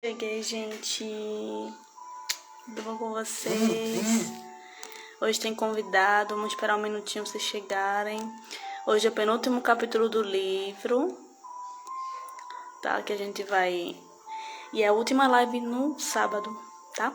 Cheguei, gente. Tudo bom com vocês? Hoje tem convidado, vamos esperar um minutinho vocês chegarem. Hoje é o penúltimo capítulo do livro, tá? Que a gente vai... E é a última live no sábado, tá?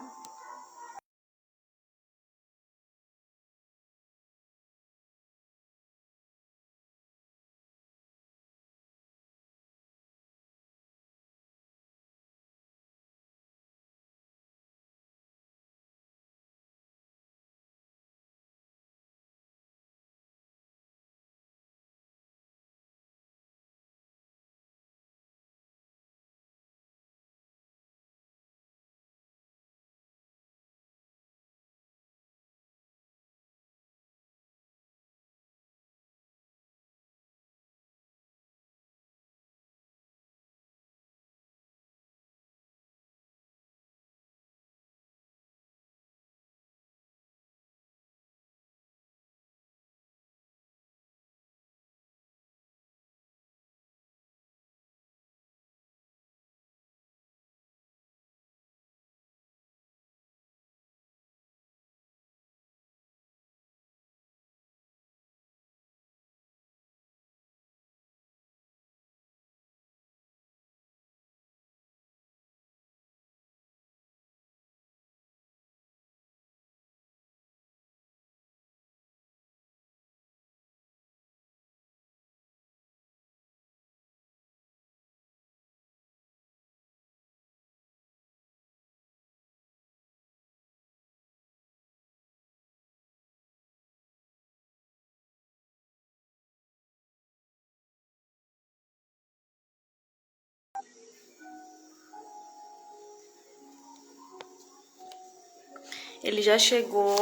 Ele já chegou.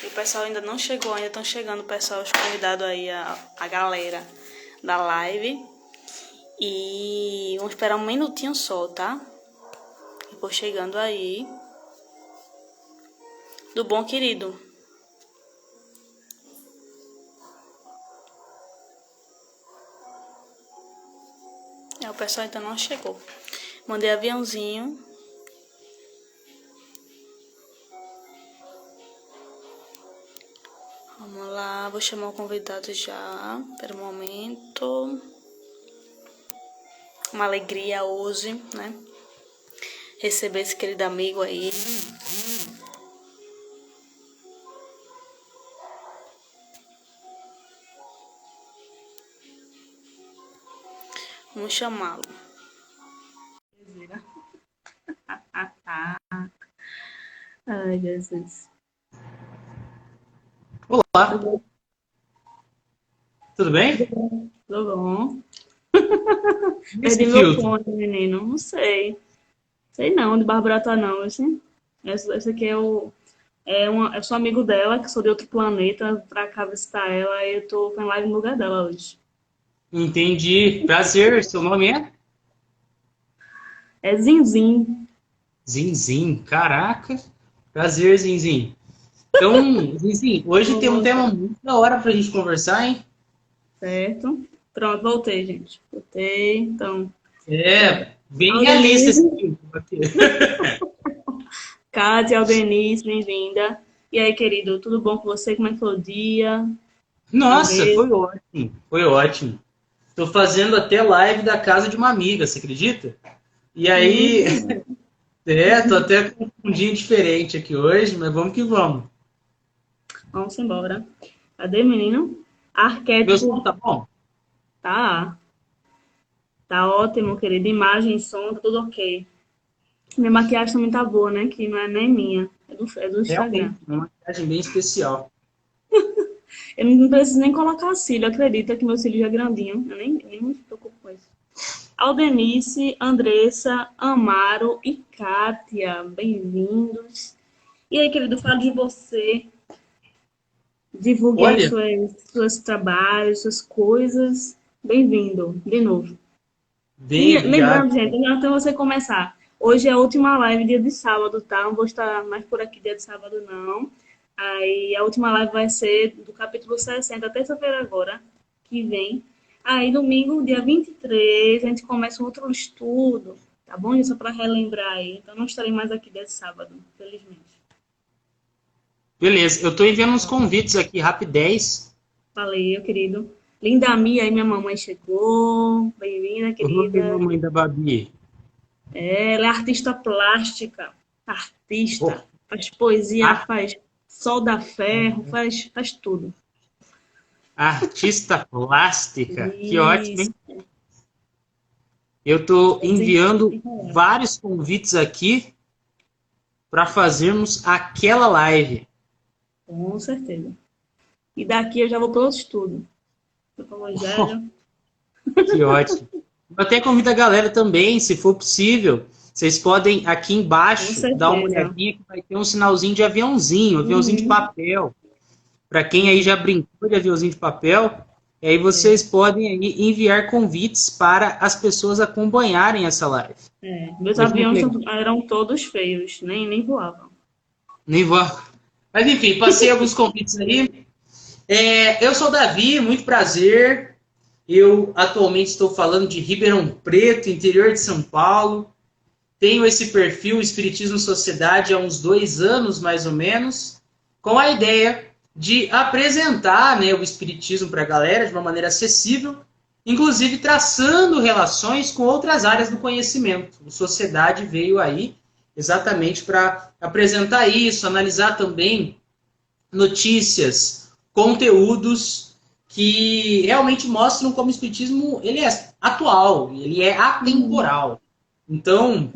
E o pessoal ainda não chegou, ainda estão chegando o pessoal, os convidados aí, a galera da live. E vamos esperar um minutinho só, tá? Eu vou chegando aí. Tudo bom, querido? O pessoal ainda não chegou. Mandei aviãozinho. Vamos lá, vou chamar o convidado já. Espera um momento. Uma alegria hoje, né? Receber esse querido amigo aí. Vamos chamá-lo. Ai, Jesus. Olá, tudo bem? Tudo bom? Esse Perdi meu filtro. fone, menino. Não sei. Sei não, de Bárbara tá não, assim. Esse aqui eu sou amigo dela, que sou de outro planeta, pra cá visitar ela, e eu tô fazendo live no lugar dela hoje. Entendi. Prazer, seu nome é? É Zinzin. Zinzin. Caraca. Prazer, Zinzin. Então, Zinzin, hoje tem um tema muito da hora pra gente conversar, hein? Certo? Pronto, voltei, gente. Voltei, então. Bem realista esse Aldenise, filtro aqui. Kátia, Aldenise, bem-vinda. E aí, querido, tudo bom com você? Como é que foi o dia? Nossa, Andressa? foi ótimo. Foi ótimo. Tô fazendo até live da casa de uma amiga, você acredita? E aí, Hum, tô até com um dia diferente aqui hoje, mas vamos que vamos. vamos embora. Cadê, menino? Meu som Arquétipo, tá bom? tá. Tá ótimo, querido. Imagem, som, tá tudo ok. Minha maquiagem também tá boa, né? Que não é nem minha, é do Instagram. Realmente, uma maquiagem bem especial. Eu não preciso nem colocar cílio, acredita que meu cílio já é grandinho. Eu nem me preocupo com isso. Aldenice, Andressa, Amaro e Kátia, bem-vindos. E aí, querido, fala de você. Divulgue aí Olha, seus trabalhos, suas coisas. Bem-vindo, de novo. E bem, obrigado. lembrando, gente, antes de você começar, hoje é a última live dia de sábado, tá? Não vou estar mais por aqui dia de sábado, não. Aí a última live vai ser do capítulo 60, terça-feira agora, que vem. Aí domingo, dia 23, a gente começa um outro estudo. Tá bom? Isso para relembrar aí. Então, não estarei mais aqui desse sábado, felizmente. Beleza, eu tô enviando uns convites aqui, rapidez. Valeu, querido. Linda Mia, aí minha mamãe chegou. Bem-vinda, Oi, querida. mamãe da Babi. Ela é artista plástica, Oh, artista. Faz poesia, a- faz solda ferro, faz tudo. artista plástica, que ótimo, Isso. hein? Eu tô enviando Desenrolar. vários convites aqui para fazermos aquela live. Com certeza. E daqui eu já vou para outro estudo. Vou para o Evangelho. Que ótimo. Eu até convido a galera também, se for possível. Vocês podem aqui Com embaixo dar uma certeza. olhadinha que vai ter um sinalzinho de aviãozinho, aviãozinho de Uhum. papel. Para quem aí já brincou de aviãozinho de papel, e aí vocês podem aí enviar convites para as pessoas acompanharem essa live. Meus Imagina que aviões legal. eram todos feios, nem voavam. Nem vou. Mas enfim, passei alguns convites aí. Eu sou o Davi, muito prazer. Eu atualmente estou falando de Ribeirão Preto, interior de São Paulo. Tenho esse perfil Espiritismo Sociedade há uns 2 anos, mais ou menos, com a ideia de apresentar, né, o Espiritismo para a galera de uma maneira acessível, inclusive traçando relações com outras áreas do conhecimento. O Sociedade veio aí exatamente para apresentar isso, analisar também notícias, conteúdos que realmente mostram como o Espiritismo ele é atual, ele é atemporal. Então,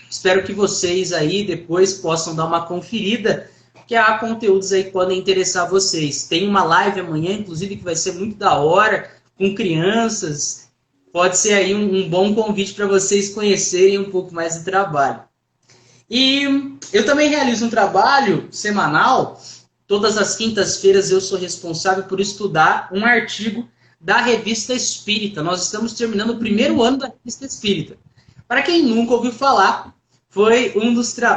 espero que vocês aí depois possam dar uma conferida, porque há conteúdos aí que podem interessar vocês. Tem uma live amanhã, inclusive, que vai ser muito da hora, com crianças. Pode ser aí um bom convite para vocês conhecerem um pouco mais do trabalho. E eu também realizo um trabalho semanal. Todas as quintas-feiras eu sou responsável por estudar um artigo da Revista Espírita. Nós estamos terminando o primeiro ano da Revista Espírita. Para quem nunca ouviu falar, foi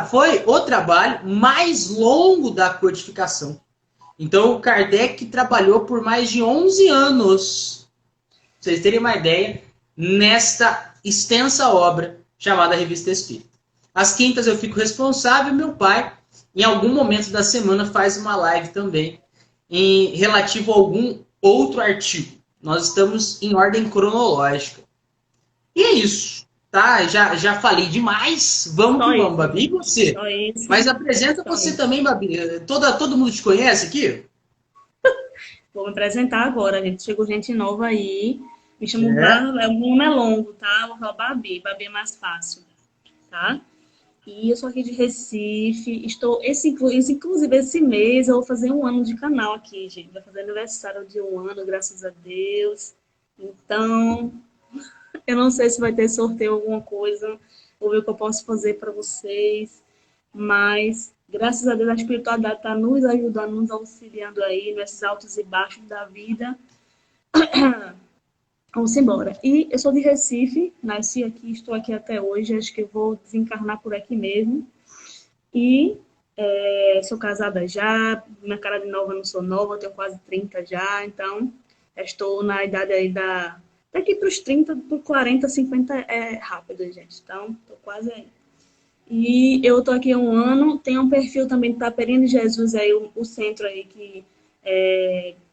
foi o trabalho mais longo da codificação. Então, o Kardec trabalhou por mais de 11 anos, pra vocês terem uma ideia, nesta extensa obra chamada Revista Espírita. Às quintas eu fico responsável, meu pai, em algum momento da semana, faz uma live também relativo a algum outro artigo. Nós estamos em ordem cronológica. E é isso, tá? Já falei demais. Vamos Só que vamos, isso, Babi. E gente. você? Só isso. Mas apresenta Só você isso. também, Babi. Todo mundo te conhece aqui? Vou me apresentar agora, gente. Chegou gente nova aí. Me chamo É. Bar... O nome é longo, tá? Vou falar Babi. Babi é mais fácil, tá? E eu sou aqui de Recife. Inclusive, esse mês eu vou fazer 1 ano de canal aqui, gente. Vai fazer aniversário de 1 ano, graças a Deus. Então, eu não sei se vai ter sorteio alguma coisa. Vou ver o que eu posso fazer para vocês. Mas, graças a Deus, a espiritualidade está nos ajudando, nos auxiliando aí nesses altos e baixos da vida. Vamos embora. E eu sou de Recife, nasci aqui, estou aqui até hoje. Acho que eu vou desencarnar por aqui mesmo. E sou casada já, minha cara de nova não sou nova, eu tenho quase 30 já, então estou na idade aí daqui para os 30, para 40, 50 é rápido, gente. Então, estou quase aí. E eu estou aqui há 1 ano, tenho um perfil também da Taperina de Jesus, aí, o centro aí que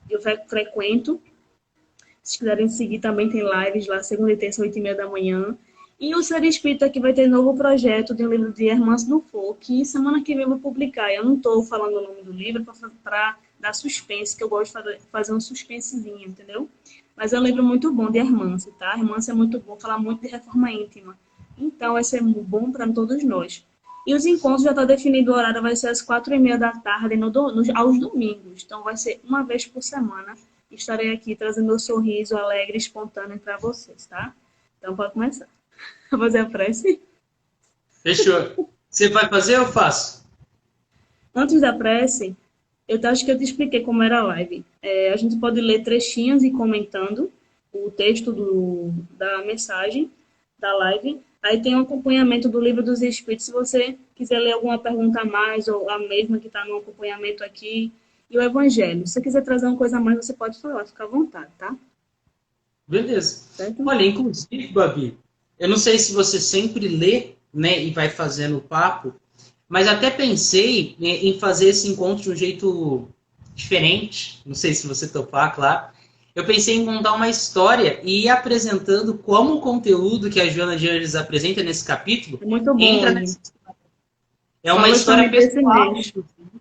eu frequento. Se quiserem seguir, também tem lives lá, segunda e terça, 8h30 da manhã. E o Ser Espírita aqui vai ter novo projeto de um livro de Hermance Dufour, que semana que vem eu vou publicar. Eu não estou falando o nome do livro para dar suspense, que eu gosto de fazer um suspensezinho, entendeu? Mas é um livro muito bom de Hermance, tá? Hermance é muito bom, fala muito de reforma íntima. Então, vai ser bom para todos nós. E os encontros já está definido, o horário vai ser às 4h30 da tarde aos domingos. Então, vai ser uma vez por semana. Estarei aqui trazendo meu sorriso alegre e espontâneo para vocês, tá? Então, pode começar. Vou fazer a prece. Fechou. Você vai fazer ou eu faço? Antes da prece, acho que eu te expliquei como era a live. A gente pode ler trechinhos e comentando o texto da mensagem da live. Aí tem um acompanhamento do Livro dos Espíritos. Se você quiser ler alguma pergunta a mais, ou a mesma que está no acompanhamento aqui, e o Evangelho. Se você quiser trazer uma coisa a mais, você pode falar, fica à vontade, tá? Beleza. Certo? Olha, inclusive, Babi, Eu não sei se você sempre lê, né, e vai fazendo o papo, mas até pensei, né, em fazer esse encontro de um jeito diferente. Não sei se você topar, claro. Eu pensei em contar uma história e ir apresentando como o conteúdo que a Joana de Anjos apresenta nesse capítulo É muito bom, entra Anne. nessa. É uma Falou história justamente desse pessoal,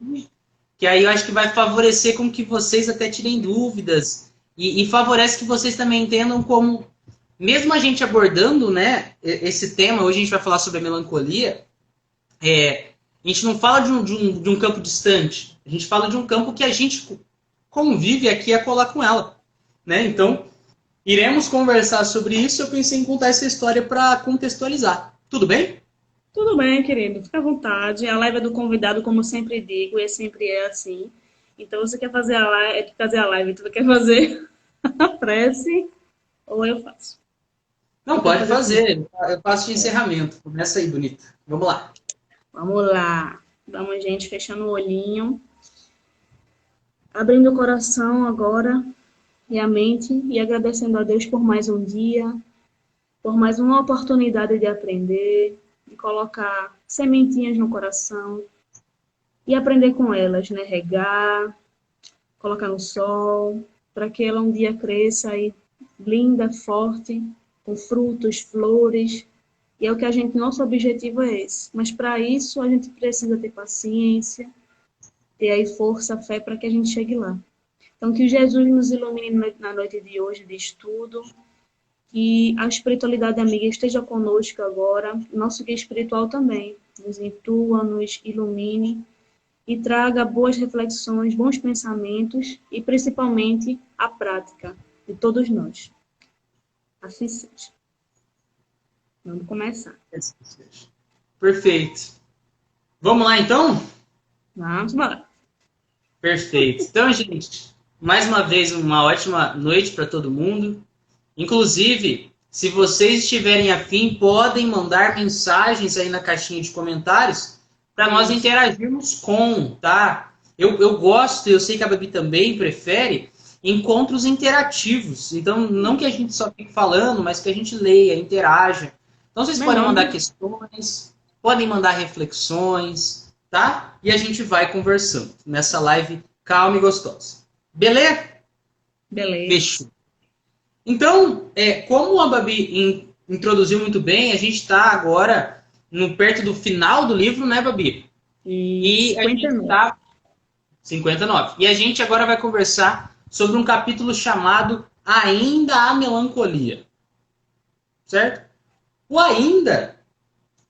mês. que aí eu acho que vai favorecer com que vocês até tirem dúvidas e favorece que vocês também entendam como, mesmo a gente abordando, né, esse tema, hoje a gente vai falar sobre a melancolia, a gente não fala de um campo distante, a gente fala de um campo que a gente convive aqui a colar com ela, né? Então, iremos conversar sobre isso. Eu pensei em contar essa história para contextualizar. Tudo bem? Tudo bem, querido, fica à vontade. A live é do convidado, como eu sempre digo, e sempre é assim. Então, você quer fazer a live, tu quer fazer a prece, ou eu faço? Não, Quer pode fazer assim? fazer. Eu passo de encerramento. Começa aí, bonita. Vamos lá. Vamos lá. Vamos, gente, fechando o olhinho. Abrindo o coração agora e a mente e agradecendo a Deus por mais um dia, por mais uma oportunidade de aprender, de colocar sementinhas no coração e aprender com elas, né? Regar, colocar no sol, para que ela um dia cresça aí linda, forte, com frutos, flores. E é o que a gente, nosso objetivo é esse. Mas para isso a gente precisa ter paciência, ter aí força, fé para que a gente chegue lá. Então, que Jesus nos ilumine na noite de hoje de estudo, que a espiritualidade amiga esteja conosco agora, nosso guia espiritual também, nos intua, nos ilumine e traga boas reflexões, bons pensamentos e principalmente a prática de todos nós. Assim seja. Vamos começar. Perfeito. Vamos lá, então? Vamos embora. Perfeito. Então, gente, mais uma vez, uma ótima noite para todo mundo. Inclusive, se vocês estiverem afim, podem mandar mensagens aí na caixinha de comentários para nós interagirmos com, tá? Eu gosto, eu sei que a Babi também prefere, encontros interativos. Então, não que a gente só fique falando, mas que a gente leia, interaja. Então, vocês podem mandar questões, podem mandar reflexões, tá? E a gente vai conversando nessa live calma e gostosa. Beleza? Beleza. Fechou. Então, como a Babi introduziu muito bem, a gente está agora perto do final do livro, né, Babi? E a gente está 59. E a gente agora vai conversar sobre um capítulo chamado Ainda a Melancolia. Certo? O ainda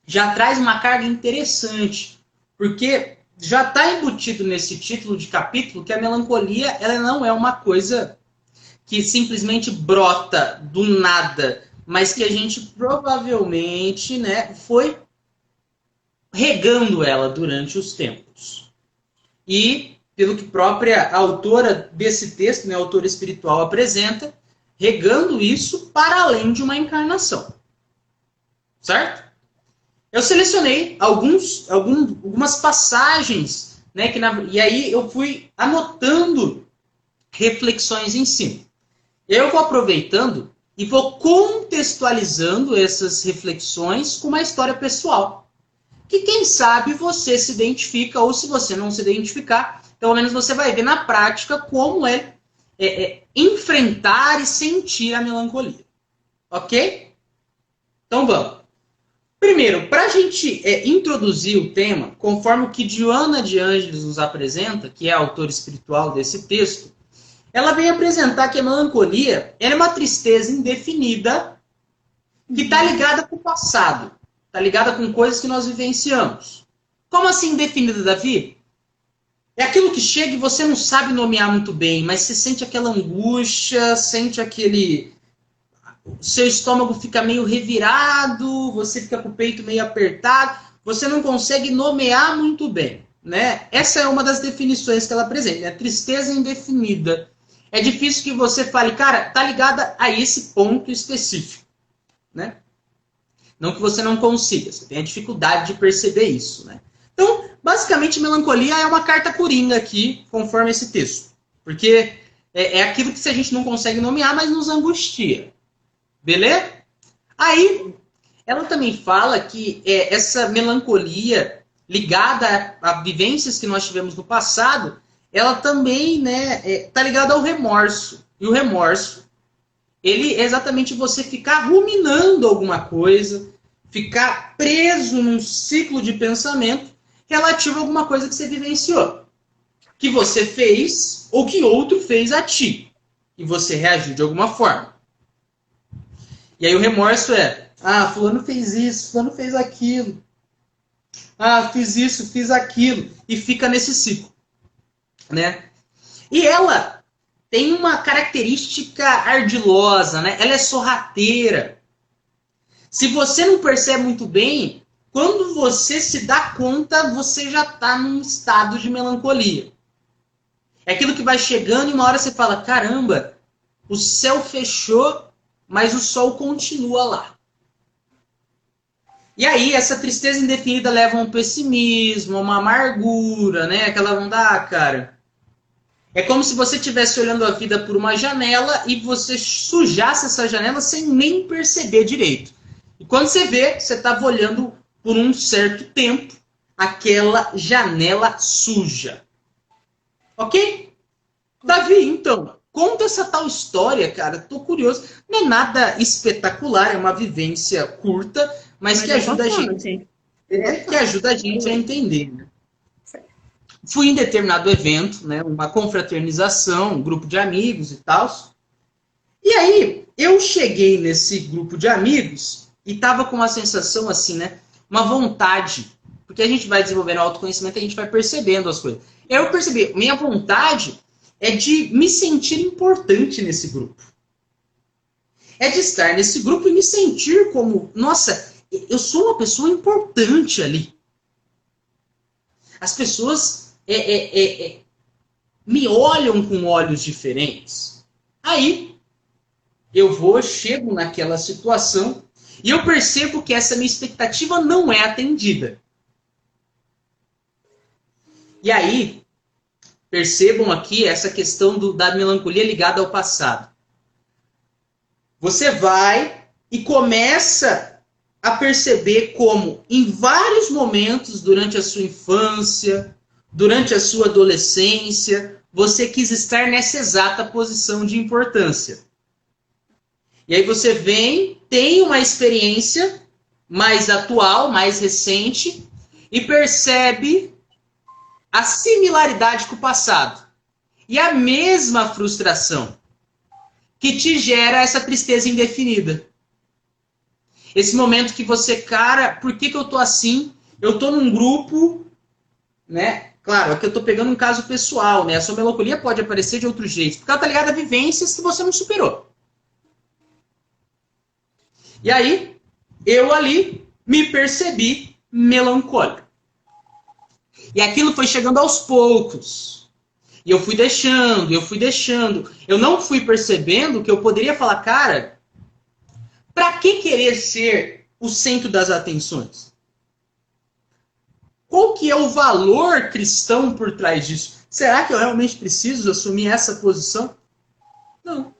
já traz uma carga interessante, porque já está embutido nesse título de capítulo que a melancolia ela não é uma coisa que simplesmente brota do nada, mas que a gente provavelmente, né, foi regando ela durante os tempos. E, pelo que a própria autora desse texto, né, a autora espiritual, apresenta, regando isso para além de uma encarnação. Certo? Eu selecionei algumas passagens, né, e aí eu fui anotando reflexões em cima. Eu vou aproveitando e vou contextualizando essas reflexões com uma história pessoal. Que quem sabe você se identifica, ou se você não se identificar, pelo menos você vai ver na prática como enfrentar e sentir a melancolia. Ok? Então vamos. Primeiro, para a gente introduzir o tema, conforme o que Joana de Ângeles nos apresenta, que é a autora espiritual desse texto, ela vem apresentar que a melancolia é uma tristeza indefinida que está ligada com o passado, está ligada com coisas que nós vivenciamos. Como assim indefinida, Davi? É aquilo que chega e você não sabe nomear muito bem, mas você sente aquela angústia, sente aquele... Seu estômago fica meio revirado, você fica com o peito meio apertado, você não consegue nomear muito bem, né? Essa é uma das definições que ela apresenta, né? Tristeza indefinida. É difícil que você fale, cara, tá ligada a esse ponto específico, né? Não que você não consiga, você tem a dificuldade de perceber isso, né? Então, basicamente, melancolia é uma carta coringa aqui, conforme esse texto. Porque é aquilo que a gente não consegue nomear, mas nos angustia. Beleza? Aí, ela também fala que essa melancolia ligada a vivências que nós tivemos no passado, ela também, né, tá ligada ao remorso. E o remorso, ele é exatamente você ficar ruminando alguma coisa, ficar preso num ciclo de pensamento relativo a alguma coisa que você vivenciou, que você fez ou que outro fez a ti, e você reagiu de alguma forma. E aí o remorso fulano fez isso, fulano fez aquilo. Fiz isso, fiz aquilo. E fica nesse ciclo, né? E ela tem uma característica ardilosa, né? Ela é sorrateira. Se você não percebe muito bem, quando você se dá conta, você já está num estado de melancolia. É aquilo que vai chegando e uma hora você fala, caramba, o céu fechou, mas o sol continua lá. E aí, essa tristeza indefinida leva a um pessimismo, a uma amargura, né? Aquela onda, cara. É como se você estivesse olhando a vida por uma janela e você sujasse essa janela sem nem perceber direito. E quando você vê, você estava olhando por um certo tempo aquela janela suja. Ok? Davi, então, conta essa tal história, cara. Tô curioso. Não é nada espetacular, é uma vivência curta, mas que ajuda a gente. Que ajuda a gente a entender. Né? Fui em determinado evento, né, uma confraternização, um grupo de amigos e tal. E aí, eu cheguei nesse grupo de amigos e tava com uma sensação assim, né? Uma vontade. Porque a gente vai desenvolvendo autoconhecimento e a gente vai percebendo as coisas. Eu percebi, minha vontade é de me sentir importante nesse grupo. É de estar nesse grupo e me sentir como, nossa, eu sou uma pessoa importante ali. As pessoas me olham com olhos diferentes. Aí, eu chego naquela situação e eu percebo que essa minha expectativa não é atendida. E aí, percebam aqui essa questão da melancolia ligada ao passado. Você vai e começa a perceber como, em vários momentos durante a sua infância, durante a sua adolescência, você quis estar nessa exata posição de importância. E aí você vem, tem uma experiência mais atual, mais recente, e percebe a similaridade com o passado. E a mesma frustração que te gera essa tristeza indefinida. Esse momento que você, cara, por que eu tô assim? Eu tô num grupo, né? Claro, aqui eu tô pegando um caso pessoal, né? A sua melancolia pode aparecer de outros jeitos, porque ela tá ligada a vivências que você não superou. E aí, eu ali me percebi melancólico. E aquilo foi chegando aos poucos. E eu fui deixando. Eu não fui percebendo que eu poderia falar, cara, pra que querer ser o centro das atenções? Qual que é o valor cristão por trás disso? Será que eu realmente preciso assumir essa posição? Não.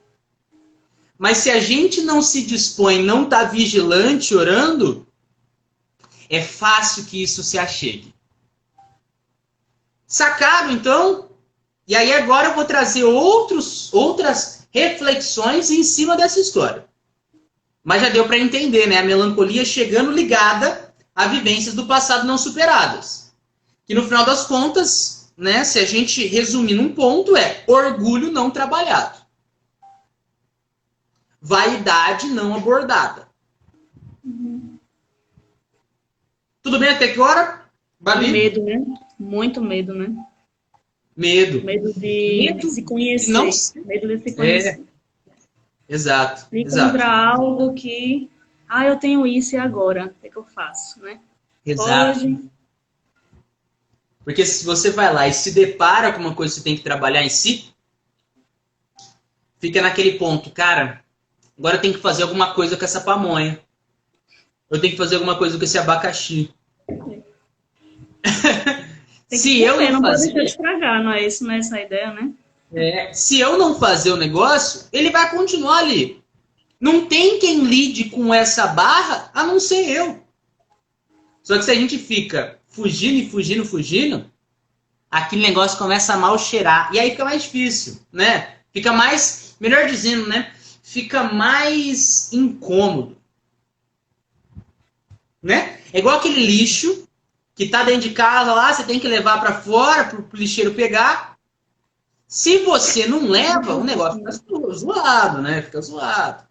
Mas se a gente não se dispõe, não está vigilante, orando, é fácil que isso se achegue. Sacado, então? E aí agora eu vou trazer outras reflexões em cima dessa história. Mas já deu para entender, né? A melancolia chegando ligada a vivências do passado não superadas. Que no final das contas, né, se a gente resumir num ponto, é orgulho não trabalhado. Vaidade não abordada. Tudo bem até que hora? Babi? Medo, né? Muito medo, né? Medo. Medo de se conhecer. Não... Medo de se conhecer. Exato. De encontrar algo que... eu tenho isso e agora? O que eu faço, né? Exato. Hoje... Porque se você vai lá e se depara com uma coisa que você tem que trabalhar em si, fica naquele ponto, cara, agora eu tenho que fazer alguma coisa com essa pamonha. Eu tenho que fazer alguma coisa com esse abacaxi. Se eu não fazer... fazer... Não estragar, não é isso, não é essa a ideia, né? Se eu não fazer o negócio, ele vai continuar ali. Não tem quem lide com essa barra a não ser eu. Só que se a gente fica fugindo e fugindo, fugindo, aquele negócio começa a mal cheirar. E aí fica mais difícil, né? Fica mais, melhor dizendo, né? Fica mais incômodo. Né? É igual aquele lixo que tá dentro de casa lá, você tem que levar para fora pro lixeiro pegar. Se você não leva, o negócio fica zoado, né? Fica zoado.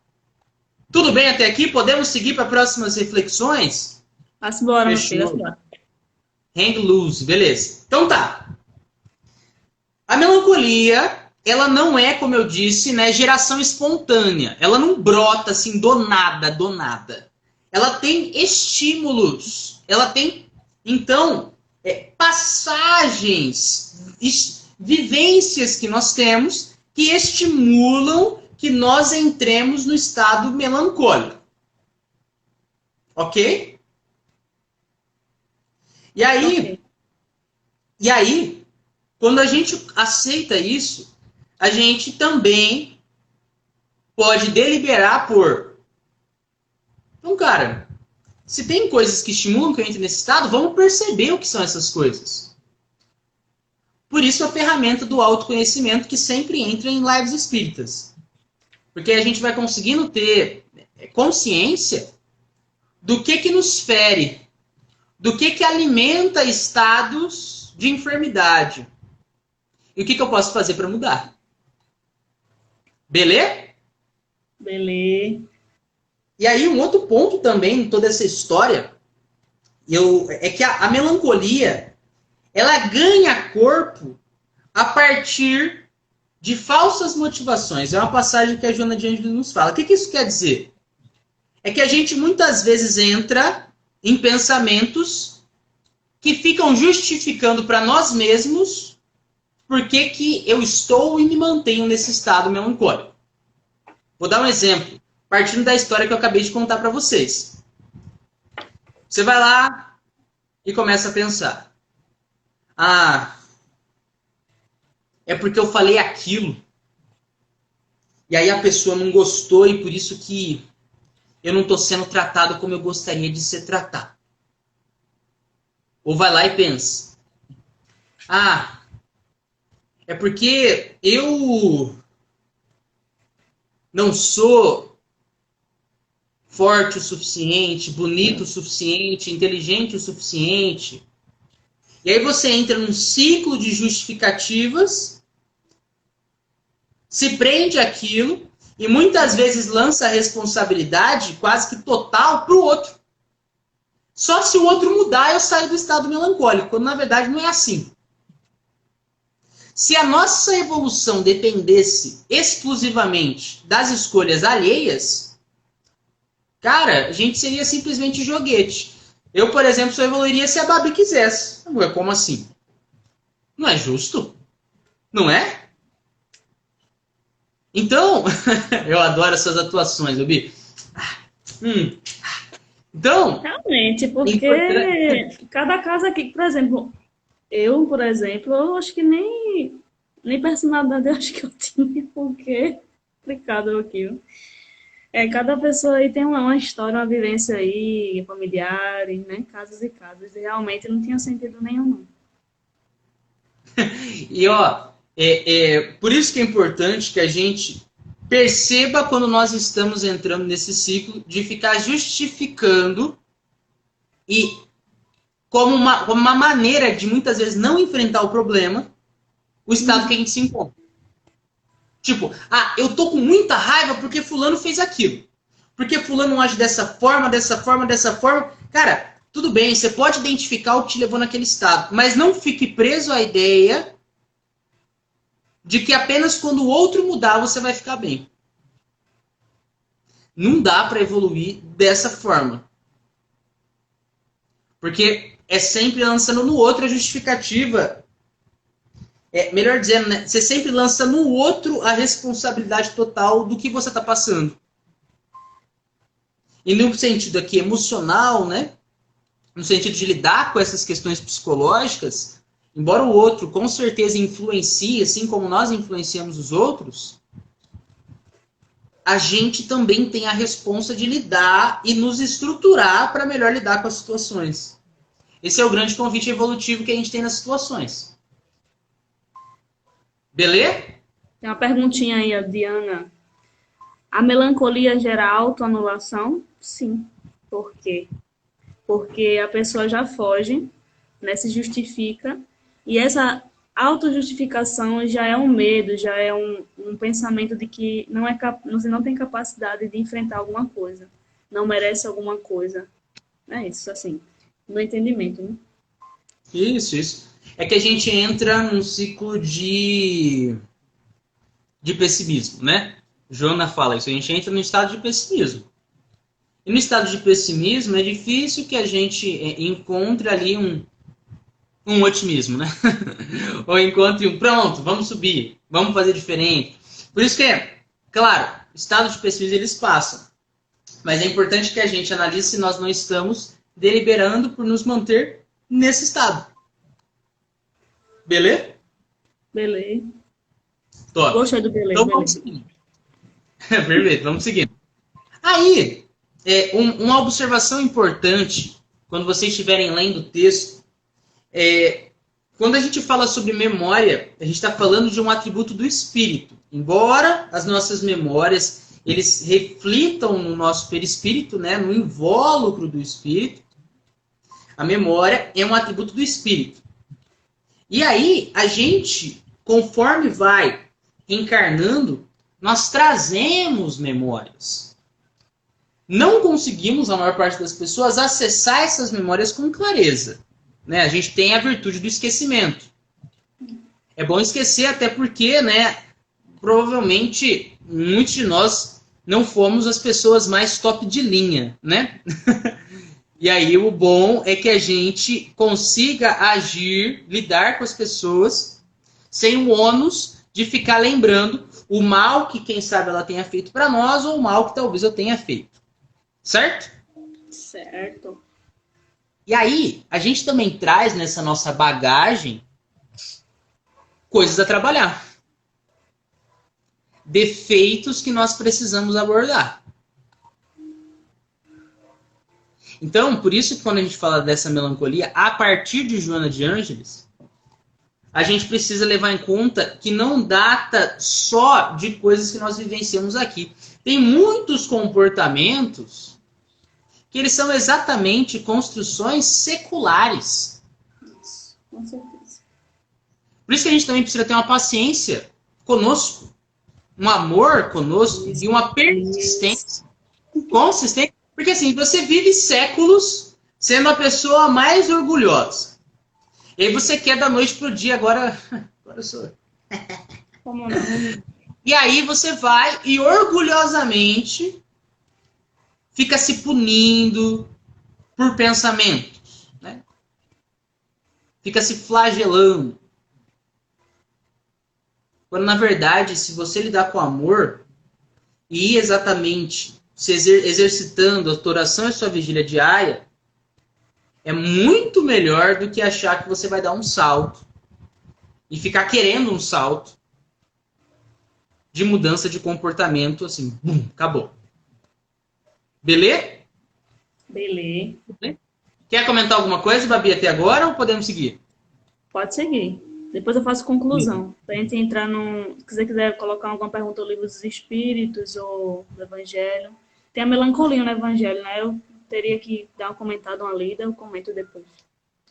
Tudo bem até aqui? Podemos seguir para próximas reflexões? Vamos embora, meu filho. Vamos embora. Hang loose, beleza. Então tá. A melancolia, ela não é, como eu disse, né, geração espontânea. Ela não brota assim do nada, do nada. Ela tem estímulos. Ela tem, então, passagens, vivências que nós temos que estimulam que nós entremos no estado melancólico. Ok? E aí, quando a gente aceita isso, a gente também pode deliberar por... Então, cara, se tem coisas que estimulam que eu entre nesse estado, vamos perceber o que são essas coisas. Por isso a ferramenta do autoconhecimento que sempre entra em lives espíritas. Porque a gente vai conseguindo ter consciência do que nos fere, do que alimenta estados de enfermidade. E o que eu posso fazer para mudar? Beleza? Beleza. E aí um outro ponto também em toda essa história é que a melancolia, ela ganha corpo a partir de falsas motivações. É uma passagem que a Joana de Ângeles nos fala. O que isso quer dizer? É que a gente muitas vezes entra em pensamentos que ficam justificando para nós mesmos por que eu estou e me mantenho nesse estado melancólico. Vou dar um exemplo, partindo da história que eu acabei de contar para vocês. Você vai lá e começa a pensar. É porque eu falei aquilo. E aí a pessoa não gostou e por isso que eu não estou sendo tratado como eu gostaria de ser tratado. Ou vai lá e pensa. É porque eu não sou forte o suficiente, bonito o suficiente, inteligente o suficiente. E aí você entra num ciclo de justificativas, se prende àquilo e muitas vezes lança a responsabilidade quase que total para o outro. Só se o outro mudar eu saio do estado melancólico, quando na verdade não é assim. Se a nossa evolução dependesse exclusivamente das escolhas alheias, cara, a gente seria simplesmente joguete. Eu, por exemplo, só evoluiria se a Babi quisesse. Ué, como assim? Não é justo? Não é? Então, eu adoro essas atuações, Babi. Então... Realmente, porque cada caso aqui, por exemplo, eu acho que nem personalidade eu acho que eu tinha, porque é complicado aqui. Cada pessoa aí tem uma história, uma vivência aí, familiares, né? Casos e casos. E realmente não tinha sentido nenhum. E por isso que é importante que a gente perceba quando nós estamos entrando nesse ciclo de ficar justificando e como uma maneira de muitas vezes não enfrentar o problema, o estado que a gente se encontra. Tipo, eu tô com muita raiva porque fulano fez aquilo. Porque fulano age dessa forma, dessa forma, dessa forma. Cara, tudo bem, você pode identificar o que te levou naquele estado, mas não fique preso à ideia de que apenas quando o outro mudar você vai ficar bem. Não dá para evoluir dessa forma. Porque é sempre lançando no outro a justificativa. Melhor dizendo, né? Você sempre lança no outro a responsabilidade total do que você está passando. E no sentido aqui emocional, né? No sentido de lidar com essas questões psicológicas, embora o outro com certeza influencie, assim como nós influenciamos os outros, a gente também tem a responsa de lidar e nos estruturar para melhor lidar com as situações. Esse é o grande convite evolutivo que a gente tem nas situações. Beleza? Tem uma perguntinha aí, a Diana. A melancolia gera autoanulação? Sim. Por quê? Porque a pessoa já foge, né, se justifica, e essa autojustificação já é um medo, já é um pensamento de que você não tem capacidade de enfrentar alguma coisa, não merece alguma coisa. É isso, assim, no entendimento, né? Isso. É que a gente entra num ciclo de pessimismo, né? Joana fala isso, a gente entra no estado de pessimismo. E no estado de pessimismo é difícil que a gente encontre ali um otimismo, né? Ou encontre pronto, vamos subir, vamos fazer diferente. Por isso que, claro, estados de pessimismo eles passam. Mas é importante que a gente analise se nós não estamos deliberando por nos manter nesse estado. Beleza? Beleza. Top. Gostei do beleza. Então vamos seguindo. Perfeito, vamos seguindo. Aí, uma observação importante, quando vocês estiverem lendo o texto, quando a gente fala sobre memória, a gente está falando de um atributo do espírito. Embora as nossas memórias eles reflitam no nosso perispírito, né, no invólucro do espírito, a memória é um atributo do espírito. E aí, a gente, conforme vai encarnando, nós trazemos memórias. Não conseguimos, a maior parte das pessoas, acessar essas memórias com clareza. Né? A gente tem a virtude do esquecimento. É bom esquecer até porque, né, provavelmente, muitos de nós não fomos as pessoas mais top de linha, né? E aí o bom é que a gente consiga agir, lidar com as pessoas, sem o ônus de ficar lembrando o mal que, quem sabe, ela tenha feito para nós ou o mal que talvez eu tenha feito. Certo? Certo. E aí, a gente também traz nessa nossa bagagem coisas a trabalhar. Defeitos que nós precisamos abordar. Então, por isso que quando a gente fala dessa melancolia, a partir de Joana de Ângeles, a gente precisa levar em conta que não data só de coisas que nós vivenciamos aqui. Tem muitos comportamentos que eles são exatamente construções seculares. Isso, com certeza. Por isso que a gente também precisa ter uma paciência conosco, um amor conosco e uma persistência consistente. Porque assim, você vive séculos sendo a pessoa mais orgulhosa. E aí você quer da noite pro dia, agora eu sou. Como não? E aí você vai e orgulhosamente fica se punindo por pensamentos, né? Fica se flagelando. Quando, na verdade, se você lidar com amor e ir exatamente se exercitando a tua oração e a sua vigília diária, é muito melhor do que achar que você vai dar um salto e ficar querendo um salto de mudança de comportamento, assim, bum, acabou. Beleza? Beleza. Quer comentar alguma coisa, Babi, até agora ou podemos seguir? Pode seguir. Depois eu faço conclusão. Pra gente entrar num... Se quiser colocar alguma pergunta no livro dos Espíritos ou do Evangelho. Tem a melancolia no Evangelho, né? Eu teria que dar um comentado, uma lida, eu comento depois.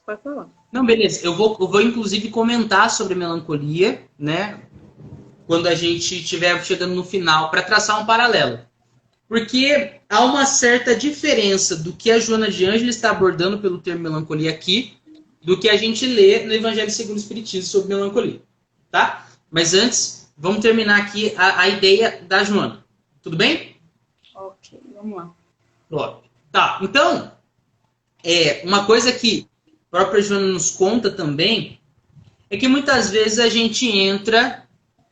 Pode falar. Não, beleza. Eu vou inclusive comentar sobre melancolia, né? Quando a gente estiver chegando no final, para traçar um paralelo. Porque há uma certa diferença do que a Joana de Ângeles está abordando pelo termo melancolia aqui, do que a gente lê no Evangelho segundo o Espiritismo sobre melancolia. Tá? Mas antes, vamos terminar aqui a ideia da Joana. Tudo bem? Ok, vamos lá. Top. Tá, então, uma coisa que a própria Joana nos conta também é que muitas vezes a gente entra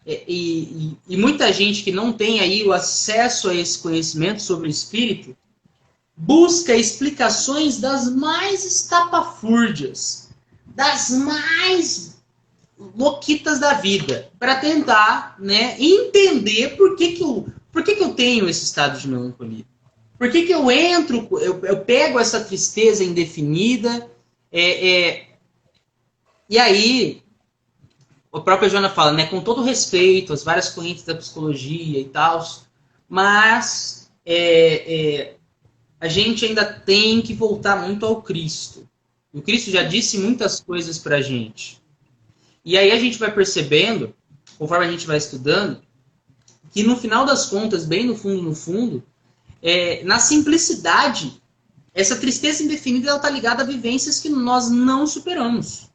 e muita gente que não tem aí o acesso a esse conhecimento sobre o espírito busca explicações das mais estapafúrdias, das mais louquitas da vida, para tentar, né, entender por que Por que eu tenho esse estado de melancolia? Por que eu entro, eu pego essa tristeza indefinida, e aí, a própria Joana fala, né, com todo respeito às várias correntes da psicologia e tal, mas a gente ainda tem que voltar muito ao Cristo. O Cristo já disse muitas coisas pra gente. E aí a gente vai percebendo, conforme a gente vai estudando, que no final das contas, bem no fundo, na simplicidade, essa tristeza indefinida está ligada a vivências que nós não superamos.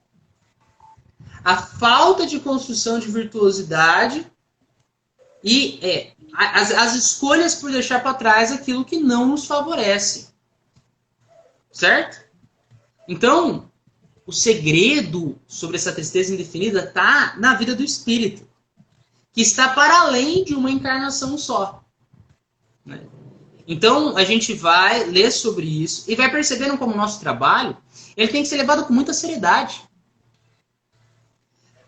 A falta de construção de virtuosidade e as escolhas por deixar para trás aquilo que não nos favorece. Certo? Então, o segredo sobre essa tristeza indefinida está na vida do espírito, que está para além de uma encarnação só. Né? Então, a gente vai ler sobre isso e vai percebendo como o nosso trabalho ele tem que ser levado com muita seriedade.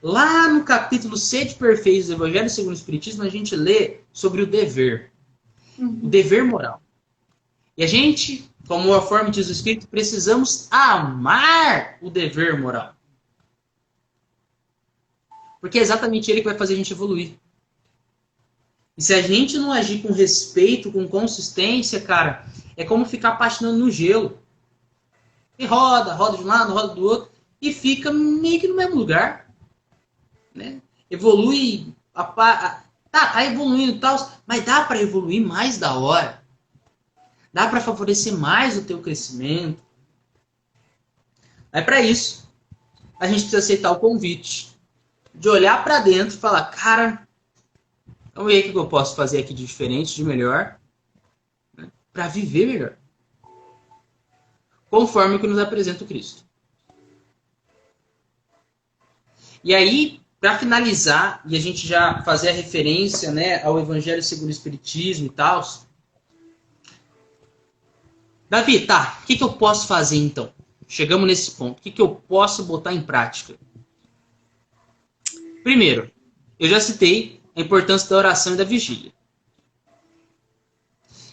Lá no capítulo Sede Perfeitos do Evangelho segundo o Espiritismo, a gente lê sobre o dever. O dever moral. E a gente, como a forma diz o Espírito, precisamos amar o dever moral. Porque é exatamente ele que vai fazer a gente evoluir. E se a gente não agir com respeito, com consistência, cara, é como ficar patinando no gelo. E roda de um lado, roda do outro, e fica meio que no mesmo lugar. Né? Evolui, tá evoluindo e tal, mas dá para evoluir mais da hora. Dá para favorecer mais o teu crescimento. Mas para isso, a gente precisa aceitar o convite de olhar para dentro e falar, cara, vamos ver o que eu posso fazer aqui de diferente, de melhor, né? Para viver melhor. Conforme o que nos apresenta o Cristo. E aí, para finalizar, e a gente já fazer a referência, né, ao Evangelho segundo o Espiritismo e tal. Davi, tá, o que eu posso fazer então? Chegamos nesse ponto. O que eu posso botar em prática? Primeiro, eu já citei a importância da oração e da vigília.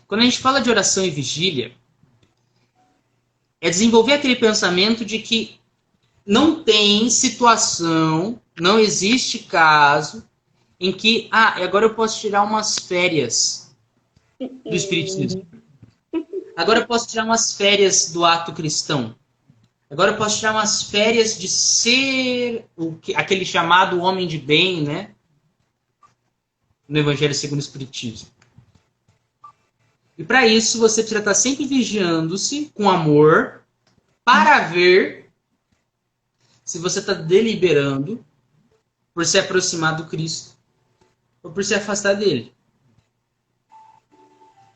Quando a gente fala de oração e vigília, é desenvolver aquele pensamento de que não tem situação, não existe caso em que, agora eu posso tirar umas férias do espiritismo. Agora eu posso tirar umas férias do ato cristão. Agora eu posso tirar umas férias de ser aquele chamado homem de bem, né? No Evangelho segundo o Espiritismo. E para isso você precisa estar sempre vigiando-se com amor para ver se você está deliberando por se aproximar do Cristo ou por se afastar dele.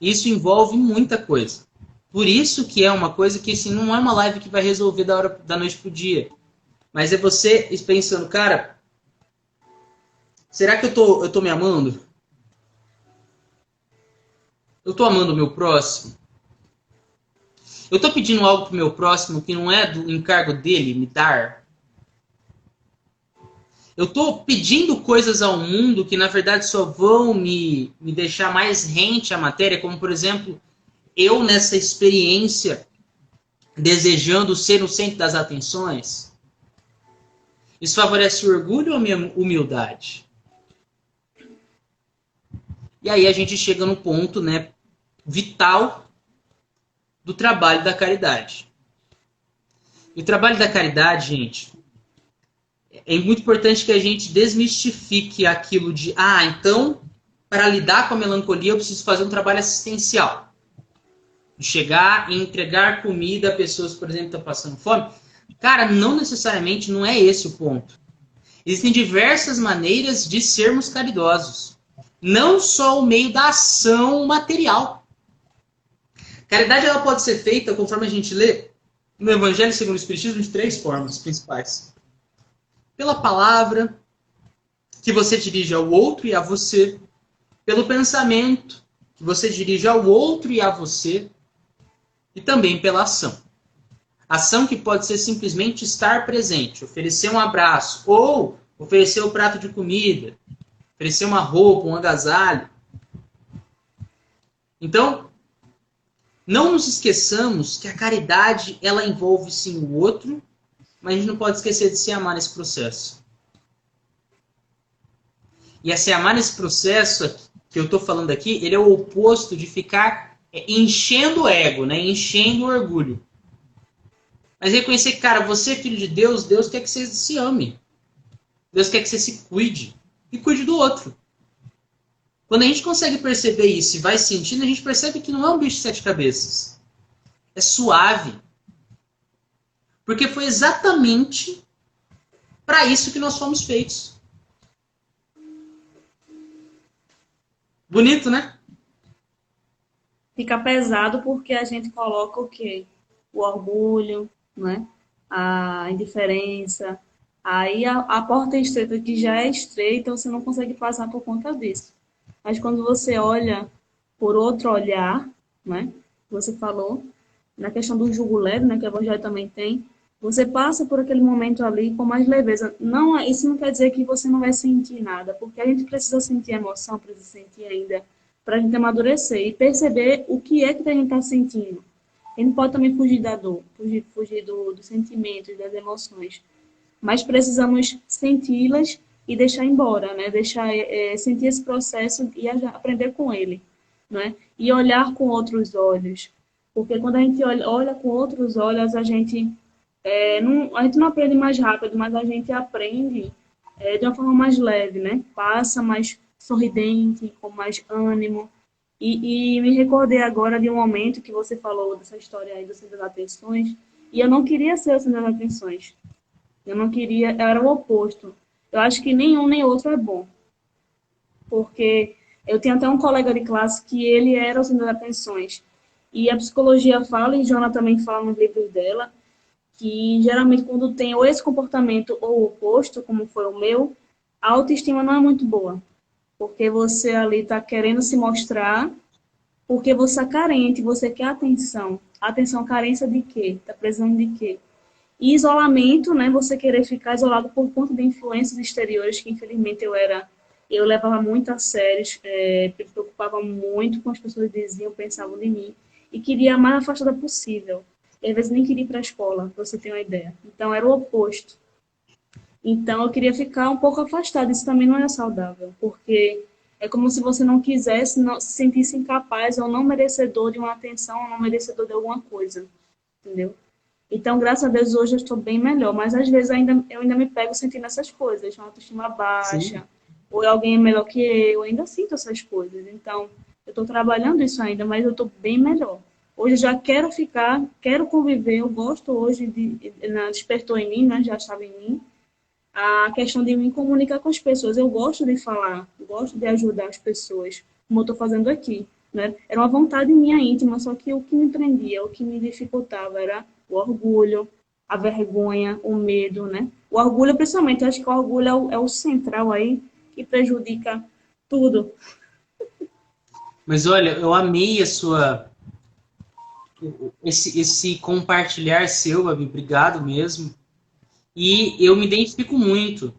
Isso envolve muita coisa. Por isso que é uma coisa que assim, não é uma live que vai resolver da noite pro dia. Mas é você pensando, cara, será que eu tô me amando? Eu tô amando o meu próximo? Eu tô pedindo algo pro meu próximo que não é do encargo dele me dar? Eu tô pedindo coisas ao mundo que na verdade só vão me deixar mais rente à matéria, como por exemplo, eu nessa experiência desejando ser o centro das atenções? Isso favorece o orgulho ou a minha humildade? E aí a gente chega no ponto, né, vital do trabalho da caridade. E o trabalho da caridade, gente, é muito importante que a gente desmistifique aquilo de, então, para lidar com a melancolia eu preciso fazer um trabalho assistencial. De chegar e entregar comida a pessoas, por exemplo, que estão passando fome. Cara, não necessariamente não é esse o ponto. Existem diversas maneiras de sermos caridosos. Não só o meio da ação material. Caridade ela pode ser feita, conforme a gente lê, no Evangelho segundo o Espiritismo, de 3 formas principais. Pela palavra, que você dirige ao outro e a você. Pelo pensamento, que você dirige ao outro e a você. E também pela ação. Ação que pode ser simplesmente estar presente, oferecer um abraço, ou oferecer o prato de comida, oferecer uma roupa, um agasalho. Então, não nos esqueçamos que a caridade, ela envolve sim o outro, mas a gente não pode esquecer de se amar nesse processo. E se amar nesse processo que eu estou falando aqui, ele é o oposto de ficar enchendo o ego, né? Enchendo o orgulho. Mas reconhecer que, cara, você é filho de Deus, Deus quer que você se ame. Deus quer que você se cuide. E cuide do outro. Quando a gente consegue perceber isso e vai sentindo, a gente percebe que não é um bicho de 7 cabeças. É suave. Porque foi exatamente para isso que nós fomos feitos. Bonito, né? Fica pesado porque a gente coloca o quê? O orgulho, né? A indiferença. Aí a porta é estreita, que já é estreita, você não consegue passar por conta disso. Mas quando você olha por outro olhar, né? Você falou, na questão do jugo leve, né? Que o Evangelho também tem, você passa por aquele momento ali com mais leveza. Não, isso não quer dizer que você não vai sentir nada, porque a gente precisa sentir emoção, precisa sentir ainda, para a gente amadurecer e perceber o que é que a gente está sentindo. A gente pode também fugir da dor, fugir dos sentimentos, das emoções, mas precisamos senti-las e deixar embora, né? Deixar sentir esse processo e aprender com ele, né? E olhar com outros olhos, porque quando a gente olha com outros olhos, a gente não aprende mais rápido, mas a gente aprende de uma forma mais leve, né? Passa mais sorridente, com mais ânimo. E me recordei agora de um momento que você falou dessa história aí do Centro das Atenções, e eu não queria ser o Centro das Atenções. Eu não queria, era o oposto. Eu acho que nenhum nem outro é bom. Porque eu tenho até um colega de classe que ele era o Centro das Atenções. E a psicologia fala, e Jona também fala nos livros dela, que geralmente quando tem ou esse comportamento ou o oposto, como foi o meu, a autoestima não é muito boa. Porque você ali está querendo se mostrar, porque você é carente, você quer atenção. Atenção, carência de quê? Está precisando de quê? E isolamento, né? Você querer ficar isolado por conta de influências exteriores, que infelizmente eu levava muito a sério, me preocupava muito com as pessoas diziam, pensavam de mim, e queria a mais afastada possível. E às vezes nem queria ir para a escola, para você ter uma ideia. Então era o oposto. Então eu queria ficar um pouco afastada, isso também não é saudável, porque é como se você não quisesse, não, se sentisse incapaz ou não merecedor de uma atenção, ou não merecedor de alguma coisa, entendeu? Então, graças a Deus, hoje eu estou bem melhor, mas às vezes eu ainda me pego sentindo essas coisas, uma autoestima baixa, Sim. ou alguém é melhor que eu ainda sinto essas coisas. Então, eu estou trabalhando isso ainda, mas eu estou bem melhor. Hoje eu já quero ficar, quero conviver, eu gosto hoje, despertou em mim, né, já estava em mim, a questão de me comunicar com as pessoas. Eu gosto de falar, gosto de ajudar as pessoas, como eu estou fazendo aqui. Né? Era uma vontade minha íntima, só que o que me prendia, o que me dificultava era o orgulho, a vergonha, o medo, né? O orgulho, principalmente, eu acho que o orgulho é o central aí, que prejudica tudo. Mas olha, eu amei esse compartilhar seu, Babi, obrigado mesmo. E eu me identifico muito,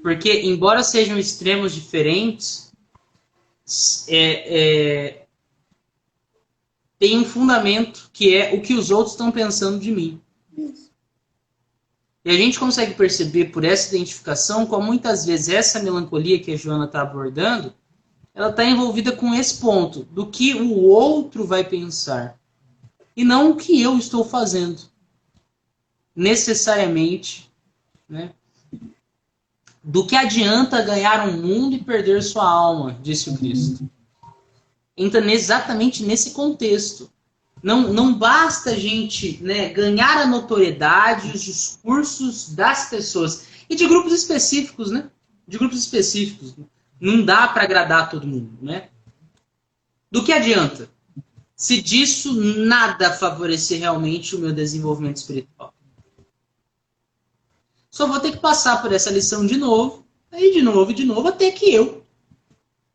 porque embora sejam extremos diferentes, tem um fundamento que é o que os outros estão pensando de mim. E a gente consegue perceber por essa identificação como muitas vezes essa melancolia que a Joana está abordando, ela está envolvida com esse ponto, do que o outro vai pensar. E não o que eu estou fazendo. Necessariamente, né? Do que adianta ganhar um mundo e perder sua alma, disse o Cristo. Entra exatamente nesse contexto. Não basta a gente, né, ganhar a notoriedade, os discursos das pessoas. E de grupos específicos, né? De grupos específicos. Não dá para agradar todo mundo, né? Do que adianta? Se disso nada favorecer realmente o meu desenvolvimento espiritual. Só vou ter que passar por essa lição de novo, aí de novo, até que eu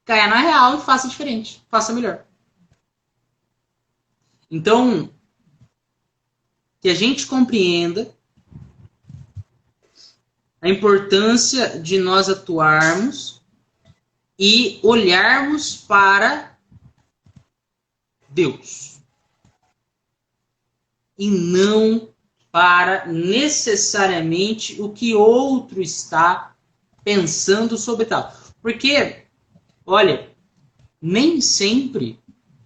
caia na real e faça diferente, faça melhor. Então, que a gente compreenda a importância de nós atuarmos e olharmos para Deus. E não para necessariamente o que outro está pensando sobre tal. Porque, olha, nem sempre,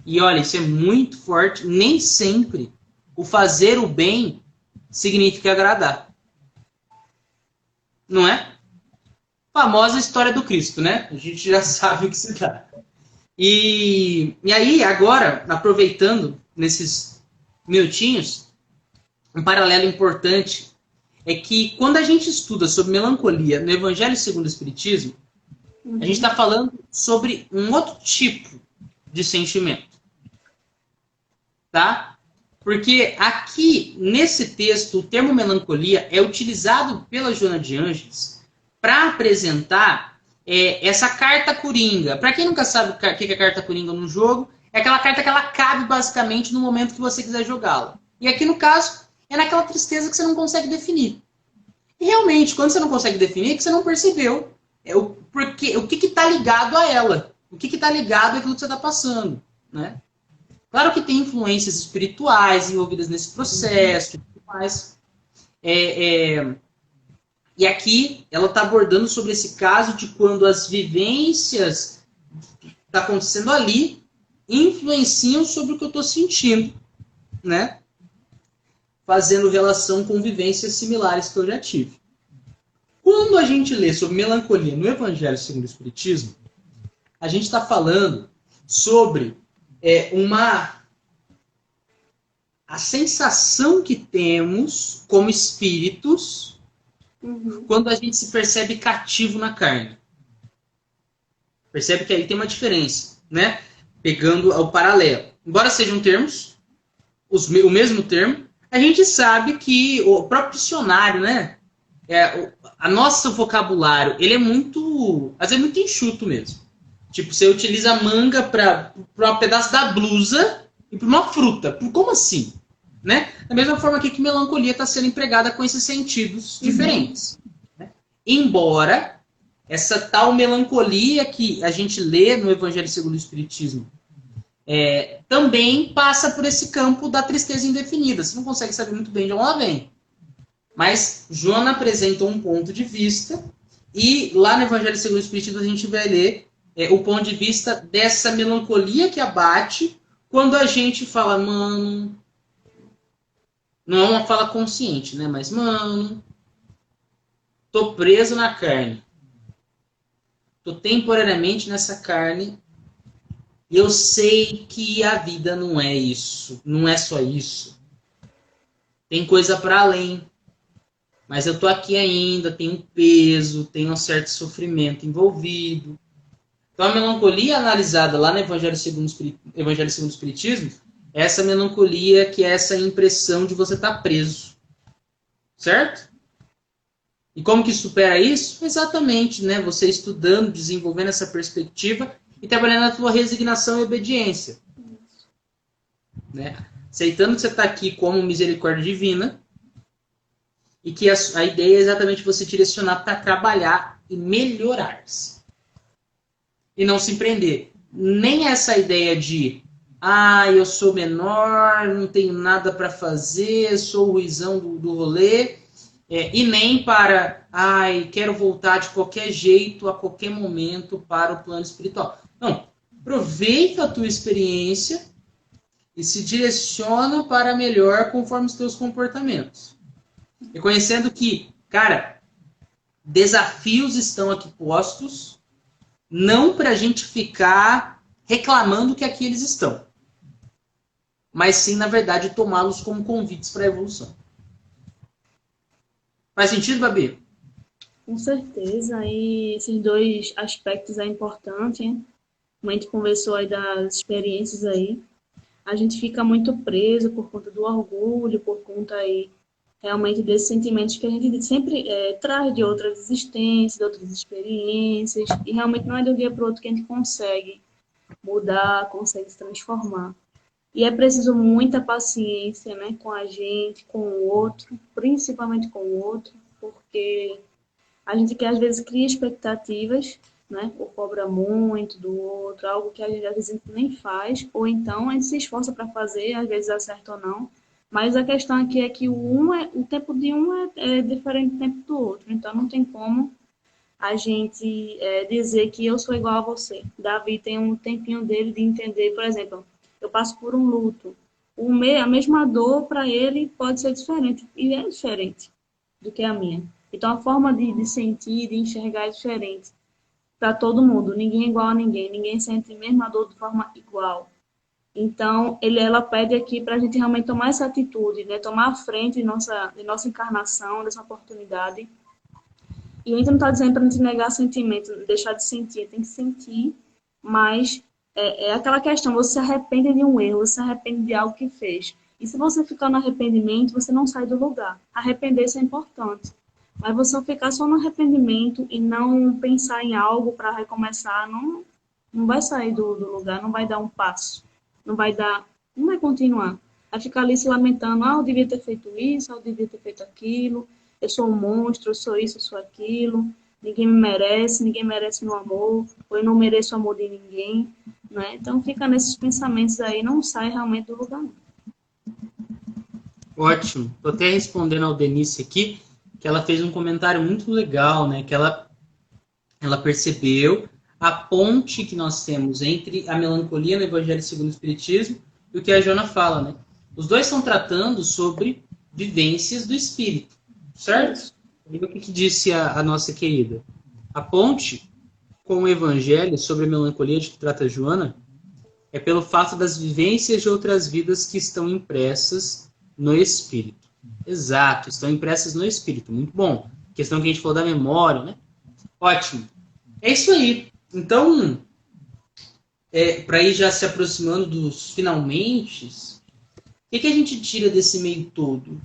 e olha, isso é muito forte, nem sempre o fazer o bem significa agradar. Não é? Famosa história do Cristo, né? A gente já sabe o que se dá. E aí, agora, aproveitando nesses minutinhos, um paralelo importante é que quando a gente estuda sobre melancolia no Evangelho segundo o Espiritismo, a gente está falando sobre um outro tipo de sentimento. Tá? Porque aqui, nesse texto, o termo melancolia é utilizado pela Joana de Ângeles para apresentar essa carta coringa. Para quem nunca sabe o que é carta coringa no jogo, é aquela carta que ela cabe basicamente no momento que você quiser jogá-la. E aqui, no caso, é naquela tristeza que você não consegue definir. E realmente, quando você não consegue definir, é que você não percebeu o que está ligado a ela. O que está ligado àquilo que você está passando. Né? Claro que tem influências espirituais envolvidas nesse processo e tudo mais. E aqui ela está abordando sobre esse caso de quando as vivências que está acontecendo ali influenciam sobre o que eu estou sentindo, né? Fazendo relação com vivências similares que eu já tive. Quando a gente lê sobre melancolia no Evangelho segundo o Espiritismo, a gente está falando sobre a sensação que temos como espíritos quando a gente se percebe cativo na carne. Percebe que aí tem uma diferença, né? Pegando o paralelo. Embora sejam termos, o mesmo termo, a gente sabe que o próprio dicionário, né? A nosso vocabulário, ele é muito, às vezes, muito enxuto mesmo. Tipo, você utiliza manga para um pedaço da blusa e para uma fruta. Como assim? Né? Da mesma forma que melancolia está sendo empregada com esses sentidos diferentes. Né? Embora essa tal melancolia que a gente lê no Evangelho segundo o Espiritismo também passa por esse campo da tristeza indefinida. Você não consegue saber muito bem de onde ela vem. Mas Joana apresenta um ponto de vista e lá no Evangelho segundo o Espiritismo a gente vai ler o ponto de vista dessa melancolia que abate quando a gente fala, mano, não é uma fala consciente, né? Mas, mano, tô preso na carne. Tô temporariamente nessa carne e eu sei que a vida não é isso, não é só isso. Tem coisa para além. Mas eu tô aqui ainda, tem um peso, tem um certo sofrimento envolvido. Então a melancolia analisada lá no Evangelho segundo o Espiritismo é essa melancolia que é essa impressão de você estar preso. Certo? E como que supera isso? Exatamente, né? Você estudando, desenvolvendo essa perspectiva e trabalhando na sua resignação e obediência. Né? Aceitando que você está aqui como misericórdia divina e que a ideia é exatamente você direcionar para trabalhar e melhorar-se. E não se prender. Nem essa ideia de eu sou menor, não tenho nada para fazer, sou o ruizão do rolê, e nem para, quero voltar de qualquer jeito, a qualquer momento, para o plano espiritual. Não, aproveita a tua experiência e se direciona para melhor conforme os teus comportamentos. Reconhecendo que, cara, desafios estão aqui postos, não para a gente ficar reclamando que aqui eles estão, mas sim, na verdade, tomá-los como convites para a evolução. Faz sentido, Babi? Com certeza, e esses dois aspectos é importante, hein? Como a gente conversou aí das experiências aí, a gente fica muito preso por conta do orgulho, por conta aí realmente desses sentimentos que a gente sempre traz de outras existências, de outras experiências, e realmente não é de um dia para o outro que a gente consegue mudar, consegue se transformar. E é preciso muita paciência, né, com a gente, com o outro, principalmente com o outro, porque a gente que às vezes cria expectativas né? Ou cobra muito do outro, algo que a gente às vezes nem faz, ou então a gente se esforça para fazer, às vezes acerta ou não. Mas a questão aqui é que o tempo de um é diferente do tempo do outro, então não tem como a gente dizer que eu sou igual a você. Davi tem um tempinho dele de entender, por exemplo, eu passo por um luto. A mesma dor para ele pode ser diferente, e é diferente do que a minha. Então a forma de sentir, de enxergar é diferente para todo mundo. Ninguém é igual a ninguém, ninguém sente a mesma dor de forma igual. Então, ela pede aqui para a gente realmente tomar essa atitude, né? Tomar a frente de nossa encarnação, dessa oportunidade. E a gente não está dizendo para a gente negar sentimentos, deixar de sentir, tem que sentir, mas é aquela questão, você se arrepende de um erro, você se arrepende de algo que fez. E se você ficar no arrependimento, você não sai do lugar. Arrepender-se é importante. Mas você ficar só no arrependimento e não pensar em algo para recomeçar, não vai sair do lugar, não vai dar um passo. Não vai continuar. Vai ficar ali se lamentando, eu devia ter feito isso, eu devia ter feito aquilo, eu sou um monstro, eu sou isso, eu sou aquilo, ninguém merece meu amor, ou eu não mereço o amor de ninguém, né? Então fica nesses pensamentos aí, não sai realmente do lugar. Não. Ótimo. Estou até respondendo ao Denise aqui, que ela fez um comentário muito legal, né? Que ela percebeu a ponte que nós temos entre a melancolia no Evangelho segundo o Espiritismo e o que a Jona fala, né? Os dois estão tratando sobre vivências do espírito, certo? E o que disse a nossa querida? A ponte com o Evangelho sobre a melancolia de que trata a Joana é pelo fato das vivências de outras vidas que estão impressas no espírito. Exato, estão impressas no espírito. Muito bom. Questão que a gente falou da memória, né? Ótimo. É isso aí. Então, para ir já se aproximando dos finalmente, o que a gente tira desse meio todo?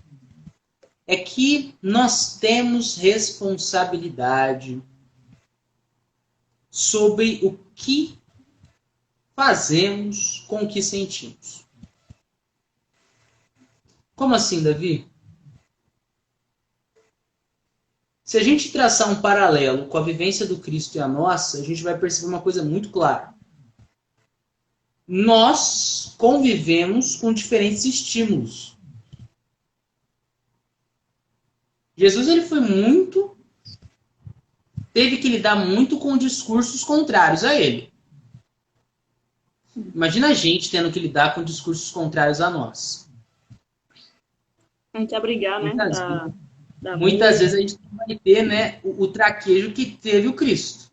É que nós temos responsabilidade sobre o que fazemos com o que sentimos. Como assim, Davi? Se a gente traçar um paralelo com a vivência do Cristo e a nossa, a gente vai perceber uma coisa muito clara. Nós convivemos com diferentes estímulos. Jesus ele teve que lidar muito com discursos contrários a ele. Imagina a gente tendo que lidar com discursos contrários a nós. A gente ia brigar, né? Muitas vezes a gente vai ter, né, o traquejo que teve o Cristo.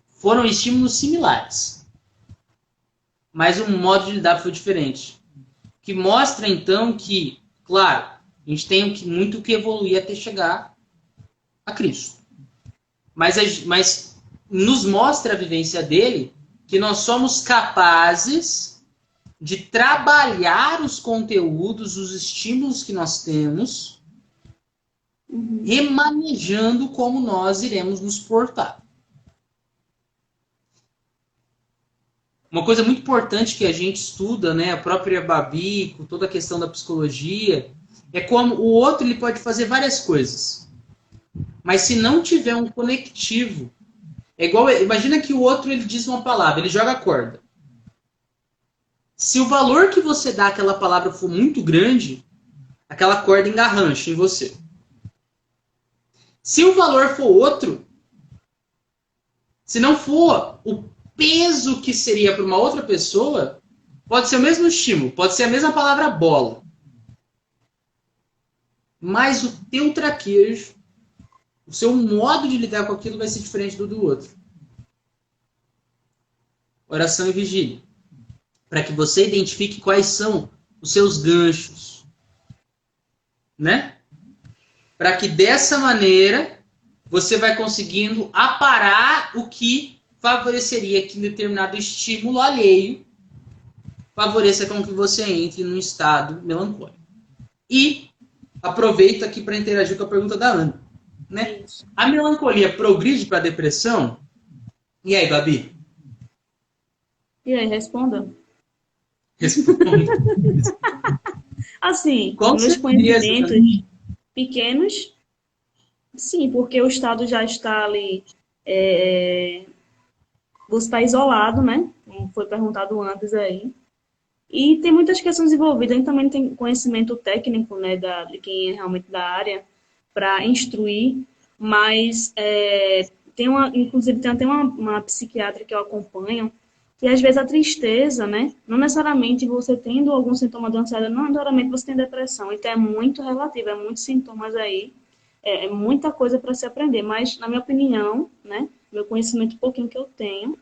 Foram estímulos similares. Mas o modo de lidar foi diferente. Que mostra, então, que, claro, a gente tem muito que evoluir até chegar a Cristo. Mas nos mostra a vivência dele que nós somos capazes de trabalhar os conteúdos, os estímulos que nós temos, remanejando como nós iremos nos portar. Uma coisa muito importante que a gente estuda, né, a própria Babi, com toda a questão da psicologia, é como o outro ele pode fazer várias coisas. Mas se não tiver um conectivo, é igual, imagina que o outro ele diz uma palavra, ele joga a corda. Se o valor que você dá àquela palavra for muito grande, aquela corda engarrancha em você. Se o valor for outro, se não for o peso que seria para uma outra pessoa, pode ser o mesmo estímulo, pode ser a mesma palavra bola. Mas o teu traquejo, o seu modo de lidar com aquilo vai ser diferente do outro. Oração e vigília. Para que você identifique quais são os seus ganchos. Né? Para que dessa maneira você vai conseguindo aparar o que favoreceria que determinado estímulo alheio favoreça com que você entre num estado melancólico. E aproveito aqui para interagir com a pergunta da Ana. Né? A melancolia progride para a depressão? E aí, Babi? E aí, responda. Responda. Assim, com meus conhecimentos pequenos, Sim, porque o Estado já está ali, é, você está isolado, né? Como foi perguntado antes aí. E tem muitas questões envolvidas, e também tem conhecimento técnico, né, de quem é realmente da área, para instruir, mas tem uma, inclusive tem até uma psiquiatra que eu acompanho, que às vezes a tristeza, né, não necessariamente você tendo algum sintoma de ansiedade, não necessariamente você tem depressão, então é muito relativo, é muitos sintomas aí, é muita coisa para se aprender, mas na minha opinião, né, meu conhecimento pouquinho que eu tenho,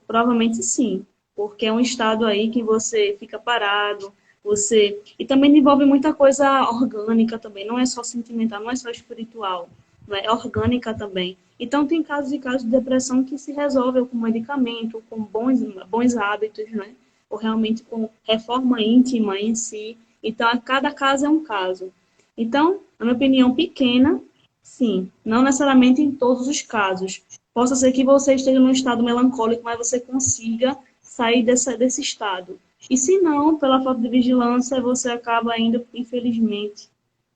provavelmente sim, porque é um estado aí que você fica parado, você e também envolve muita coisa orgânica também, não é só sentimental, não é só espiritual, né? É orgânica também. Então tem casos e casos de depressão que se resolvem com medicamento, com bons hábitos, né? Ou realmente com reforma íntima em si. Então a cada caso é um caso. Então, na minha opinião, pequena, sim, não necessariamente em todos os casos. Possa ser que você esteja num estado melancólico, mas você consiga sair desse estado. E se não, pela falta de vigilância, você acaba indo, infelizmente,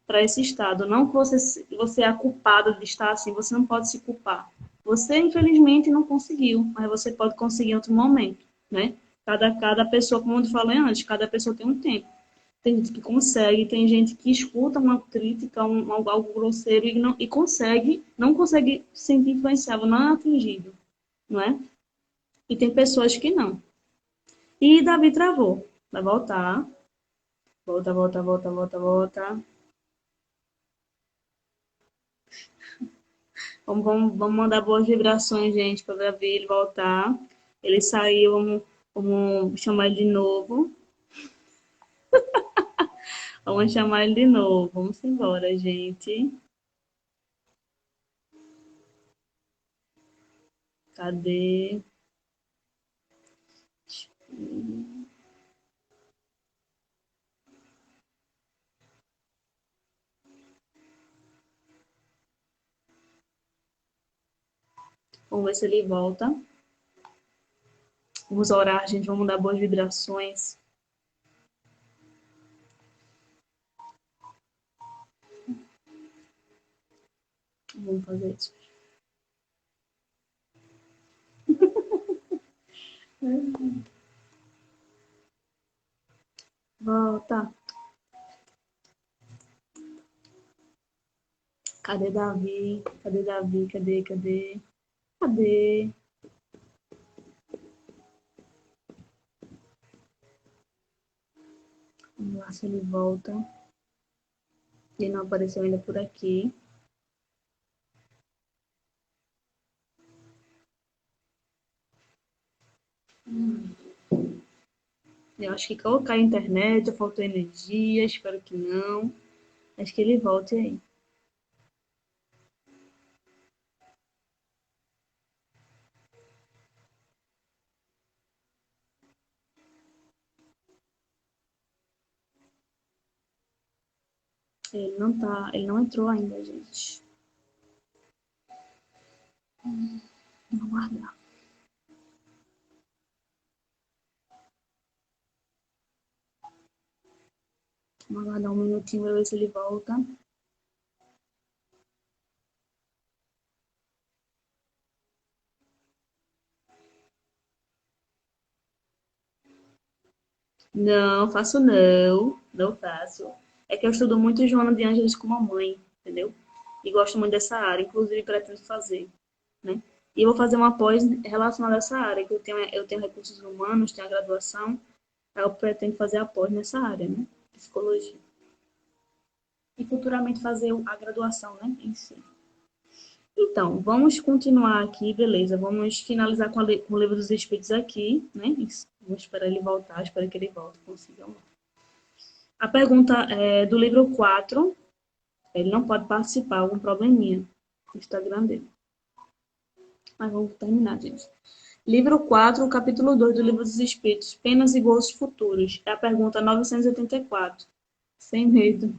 para esse estado. Não que você é a culpada de estar assim, você não pode se culpar. Você, infelizmente, não conseguiu, mas você pode conseguir em outro momento, né? Cada pessoa, como eu falei antes, cada pessoa tem um tempo. Tem gente que consegue, tem gente que escuta uma crítica, algo grosseiro e consegue, não consegue se sentir influenciável, não é atingido, não é? E tem pessoas que não. E Davi travou. Vai voltar. Volta, volta, volta, volta, volta. Vamos mandar boas vibrações, gente, para o Davi ele voltar. Ele saiu, vamos chamar ele de novo. Vamos chamar ele de novo. Vamos embora, gente. Cadê? Vamos ver se ele volta. Vamos orar, gente. Vamos dar boas vibrações. Vamos fazer isso. Volta. Cadê Davi? Cadê Davi? Cadê? Cadê? Cadê? Vamos lá se ele volta. Ele não apareceu ainda por aqui. Eu acho que colocar a internet, faltou energia, espero que não. Acho que ele volte aí. Ele não tá, ele não entrou ainda, gente. Vamos aguardar. Vamos aguardar um minutinho para ver se ele volta. Não, faço não. Não faço. É que eu estudo muito Joana de Ângeles com mamãe, entendeu? E gosto muito dessa área, inclusive pretendo fazer, né? E eu vou fazer uma pós relacionada a essa área, que eu tenho recursos humanos, tenho a graduação, aí eu pretendo fazer a pós nessa área, né? Psicologia. E futuramente fazer a graduação, né? Em si. Então, vamos continuar aqui, beleza. Vamos finalizar com o livro dos Espíritos aqui, né? Vou esperar ele voltar, espero que ele volte, consiga. A pergunta é do livro 4, ele não pode participar, algum probleminha no Instagram dele. Mas vamos terminar, gente. Livro 4, capítulo 2 do Livro dos Espíritos, Penas e Gozos Futuros. É a pergunta 984. Sem medo.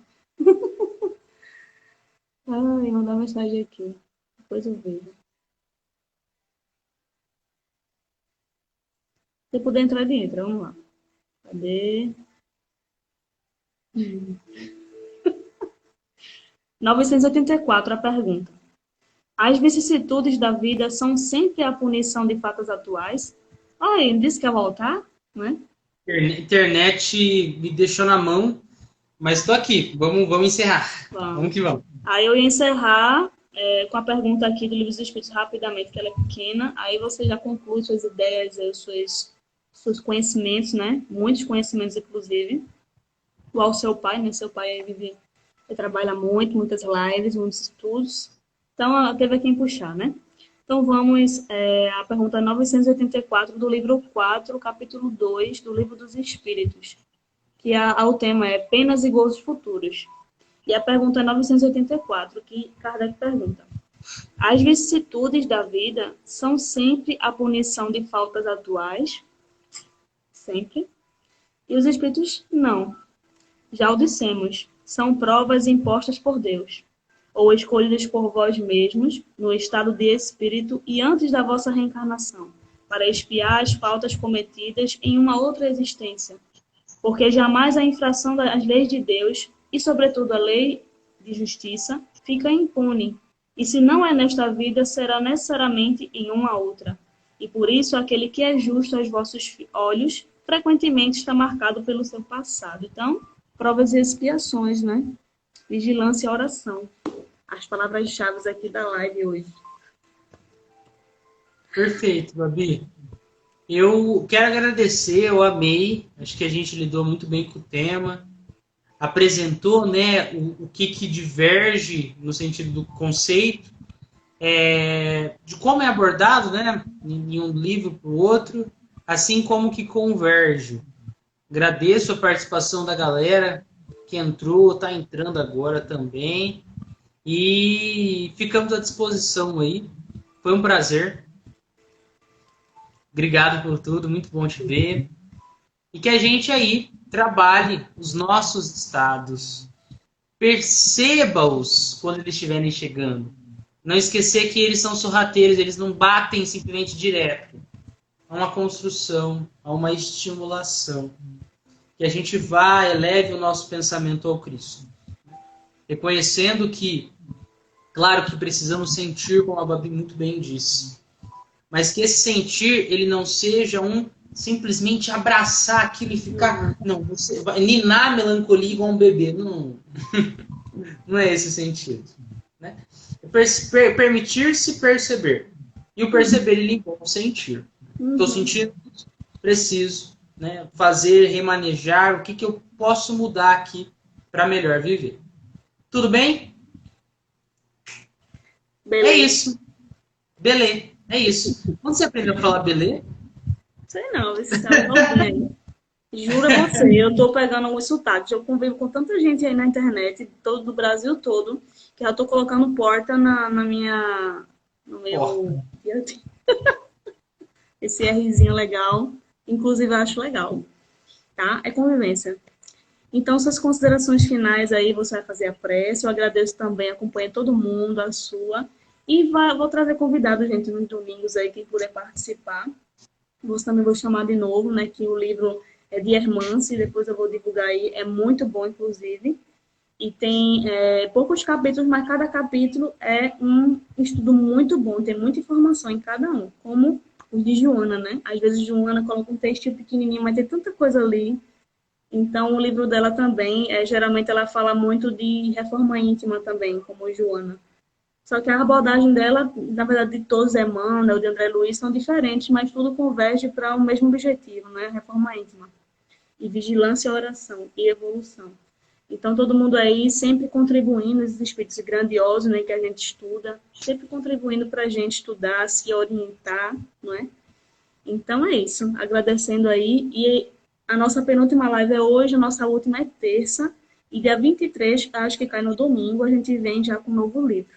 Ai, mandar mensagem aqui. Depois eu vejo. Se puder entrar, ele entra. Vamos lá. Cadê? 984, a pergunta. As vicissitudes da vida são sempre a punição de fatos atuais? Olha, ele disse que ia voltar, né? Internet me deixou na mão, mas estou aqui. Vamos encerrar. Vamos que vamos. Aí eu ia encerrar com a pergunta aqui do Livro dos Espíritos rapidamente, que ela é pequena. Aí você já conclui suas ideias, seus conhecimentos, né? Muitos conhecimentos, inclusive. Igual seu pai, né? Seu pai ele trabalha muito, muitas lives, muitos estudos. Então, teve quem puxar, né? Então, vamos à pergunta 984 do livro 4, capítulo 2, do Livro dos Espíritos, que o tema é Penas e Gozos Futuros. E a pergunta 984, que Kardec pergunta. As vicissitudes da vida são sempre a punição de faltas atuais? Sempre. E os espíritos, não. Já o dissemos, são provas impostas por Deus, ou escolhidas por vós mesmos, no estado de espírito e antes da vossa reencarnação, para expiar as faltas cometidas em uma outra existência. Porque jamais a infração das leis de Deus, e sobretudo a lei de justiça, fica impune. E se não é nesta vida, será necessariamente em uma outra. E por isso, aquele que é justo aos vossos olhos, frequentemente está marcado pelo seu passado. Então, provas e expiações, né? Vigilância e oração. As palavras-chave aqui da live hoje. Perfeito, Babi. Eu quero agradecer, eu amei. Acho que a gente lidou muito bem com o tema. Apresentou, né, o que diverge no sentido do conceito, de como é abordado, né, em um livro para o outro, assim como que converge. Agradeço a participação da galera que entrou, está entrando agora também. E ficamos à disposição aí. Foi um prazer. Obrigado por tudo, muito bom te ver. E que a gente aí trabalhe os nossos estados. Perceba-os quando eles estiverem chegando. Não esquecer que eles são sorrateiros, eles não batem simplesmente direto. Há uma construção, há uma estimulação. Que a gente vá, eleve o nosso pensamento ao Cristo. Reconhecendo que, claro que precisamos sentir, como a Babi muito bem disse, mas que esse sentir, ele não seja simplesmente abraçar aquilo e ficar, não, você vai ninar a melancolia igual um bebê, não, não é esse o sentido, né? Permitir-se perceber, e o perceber ele envolve o sentir. Estou sentindo, preciso, né, fazer, remanejar, o que eu posso mudar aqui para melhor viver. Tudo bem? Beleza. É isso. Belê. É isso. Quando você aprendeu a falar belê? Sei não, esse cara não vem. Juro a você, eu tô pegando alguns sotaques. Eu convivo com tanta gente aí na internet, do Brasil todo, que eu tô colocando porta no meu... Esse Rzinho legal. Inclusive, eu acho legal. Tá? É convivência. Então, suas considerações finais aí, você vai fazer a prece. Eu agradeço também, acompanha todo mundo, a sua. E vou trazer convidado, gente, nos domingos aí, quem puder participar. Você também vou chamar de novo, né? Que o livro é de Hermance, depois eu vou divulgar aí. É muito bom, inclusive. E tem poucos capítulos, mas cada capítulo é um estudo muito bom. Tem muita informação em cada um. Como os de Joana, né? Às vezes Joana coloca um textinho pequenininho, mas tem tanta coisa ali. Então, o livro dela também, geralmente ela fala muito de reforma íntima também, como Joana. Só que a abordagem dela, na verdade, de todos, Emmanuel, de André Luiz, são diferentes, mas tudo converge para o mesmo objetivo, né? Reforma íntima. E vigilância, oração e evolução. Então, todo mundo aí sempre contribuindo, esses espíritos grandiosos, né, que a gente estuda, sempre contribuindo para a gente estudar, se orientar, não é? Então, é isso. Agradecendo aí. E a nossa penúltima live é hoje, a nossa última é terça. E dia 23, acho que cai no domingo, a gente vem já com um novo livro.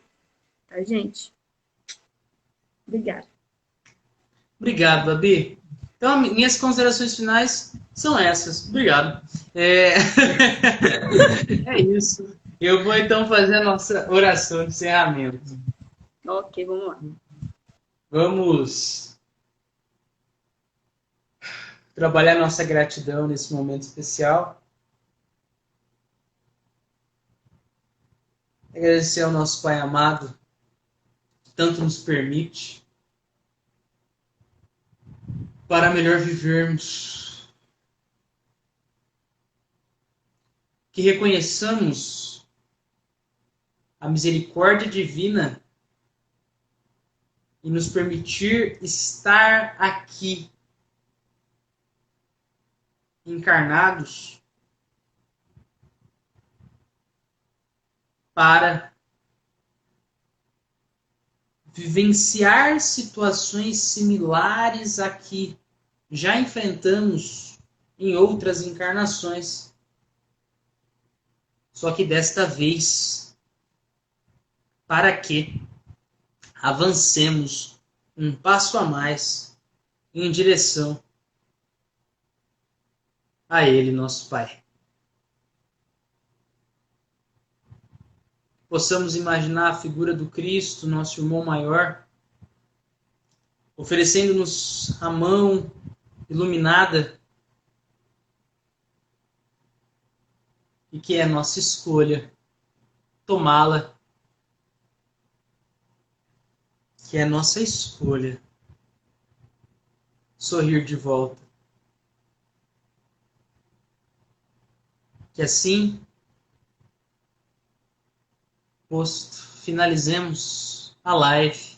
Tá, gente? Obrigada. Obrigado, Babi. Então, minhas considerações finais são essas. Obrigado. É isso. Eu vou, então, fazer a nossa oração de encerramento. Ok, vamos lá. Vamos trabalhar nossa gratidão nesse momento especial. Agradecer ao nosso Pai amado, que tanto nos permite, para melhor vivermos. Que reconheçamos a misericórdia divina e nos permitir estar aqui, encarnados, para vivenciar situações similares a que já enfrentamos em outras encarnações. Só que desta vez, para que avancemos um passo a mais em direção a Ele, nosso Pai. Possamos imaginar a figura do Cristo, nosso irmão maior, oferecendo-nos a mão iluminada, e que é nossa escolha tomá-la, que é nossa escolha sorrir de volta. Que assim, posto, finalizemos a live,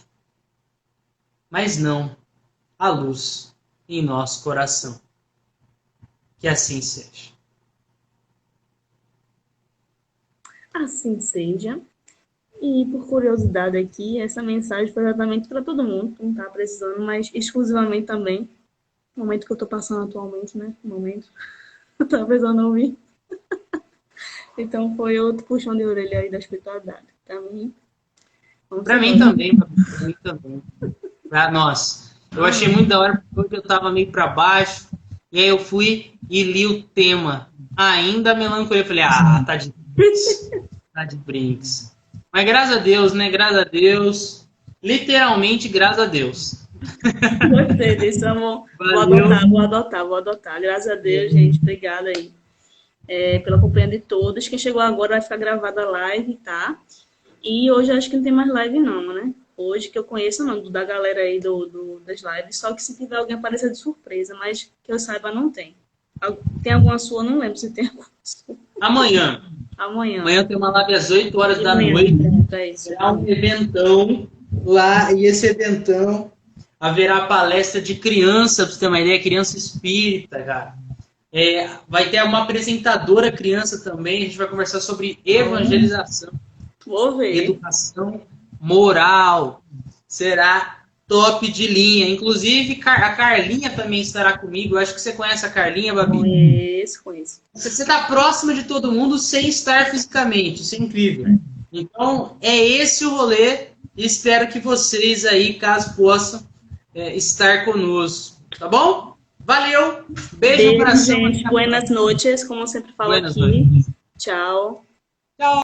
mas não a luz em nosso coração. Que assim seja. Assim seja. E por curiosidade aqui, essa mensagem foi exatamente para todo mundo que não está precisando, mas exclusivamente também, no momento que eu estou passando atualmente, né? No momento, eu estava precisando ouvir. Então foi outro puxão de orelha aí da espiritualidade. Para mim. Para mim também. Para mim também. Para nós. Eu achei muito da hora, porque eu estava meio para baixo, e aí eu fui e li o tema. Ainda a melancolia. Eu falei, tá de brinks. Tá de brinks. Mas graças a Deus, né? Graças a Deus. Literalmente, graças a Deus. Gostei disso, amor. Vou adotar. Graças a Deus, gente. Obrigada aí pela companhia de todos. Quem chegou agora vai ficar gravada a live, tá? E hoje acho que não tem mais live não, né? Hoje que eu conheço não, da galera aí das lives. Só que se tiver alguém aparecer de surpresa, mas que eu saiba não tem. Tem alguma sua? Não lembro se tem alguma sua. Amanhã. Amanhã tem uma live às 8 horas da noite. Será um eventão lá, e esse eventão haverá palestra de criança, pra você ter uma ideia, criança espírita, cara. Vai ter uma apresentadora criança também, a gente vai conversar sobre evangelização. Vou ver. Educação moral. Será top de linha. Inclusive, a Carlinha também estará comigo. Eu acho que você conhece a Carlinha, Babi? Conheço. Você está próximo de todo mundo sem estar fisicamente. Isso é incrível. Então, é esse o rolê. Espero que vocês aí, caso possam, estar conosco. Tá bom? Valeu. Beijo no coração. Gente. Buenas noches, como eu sempre falo aqui. Noches. Tchau. Tchau.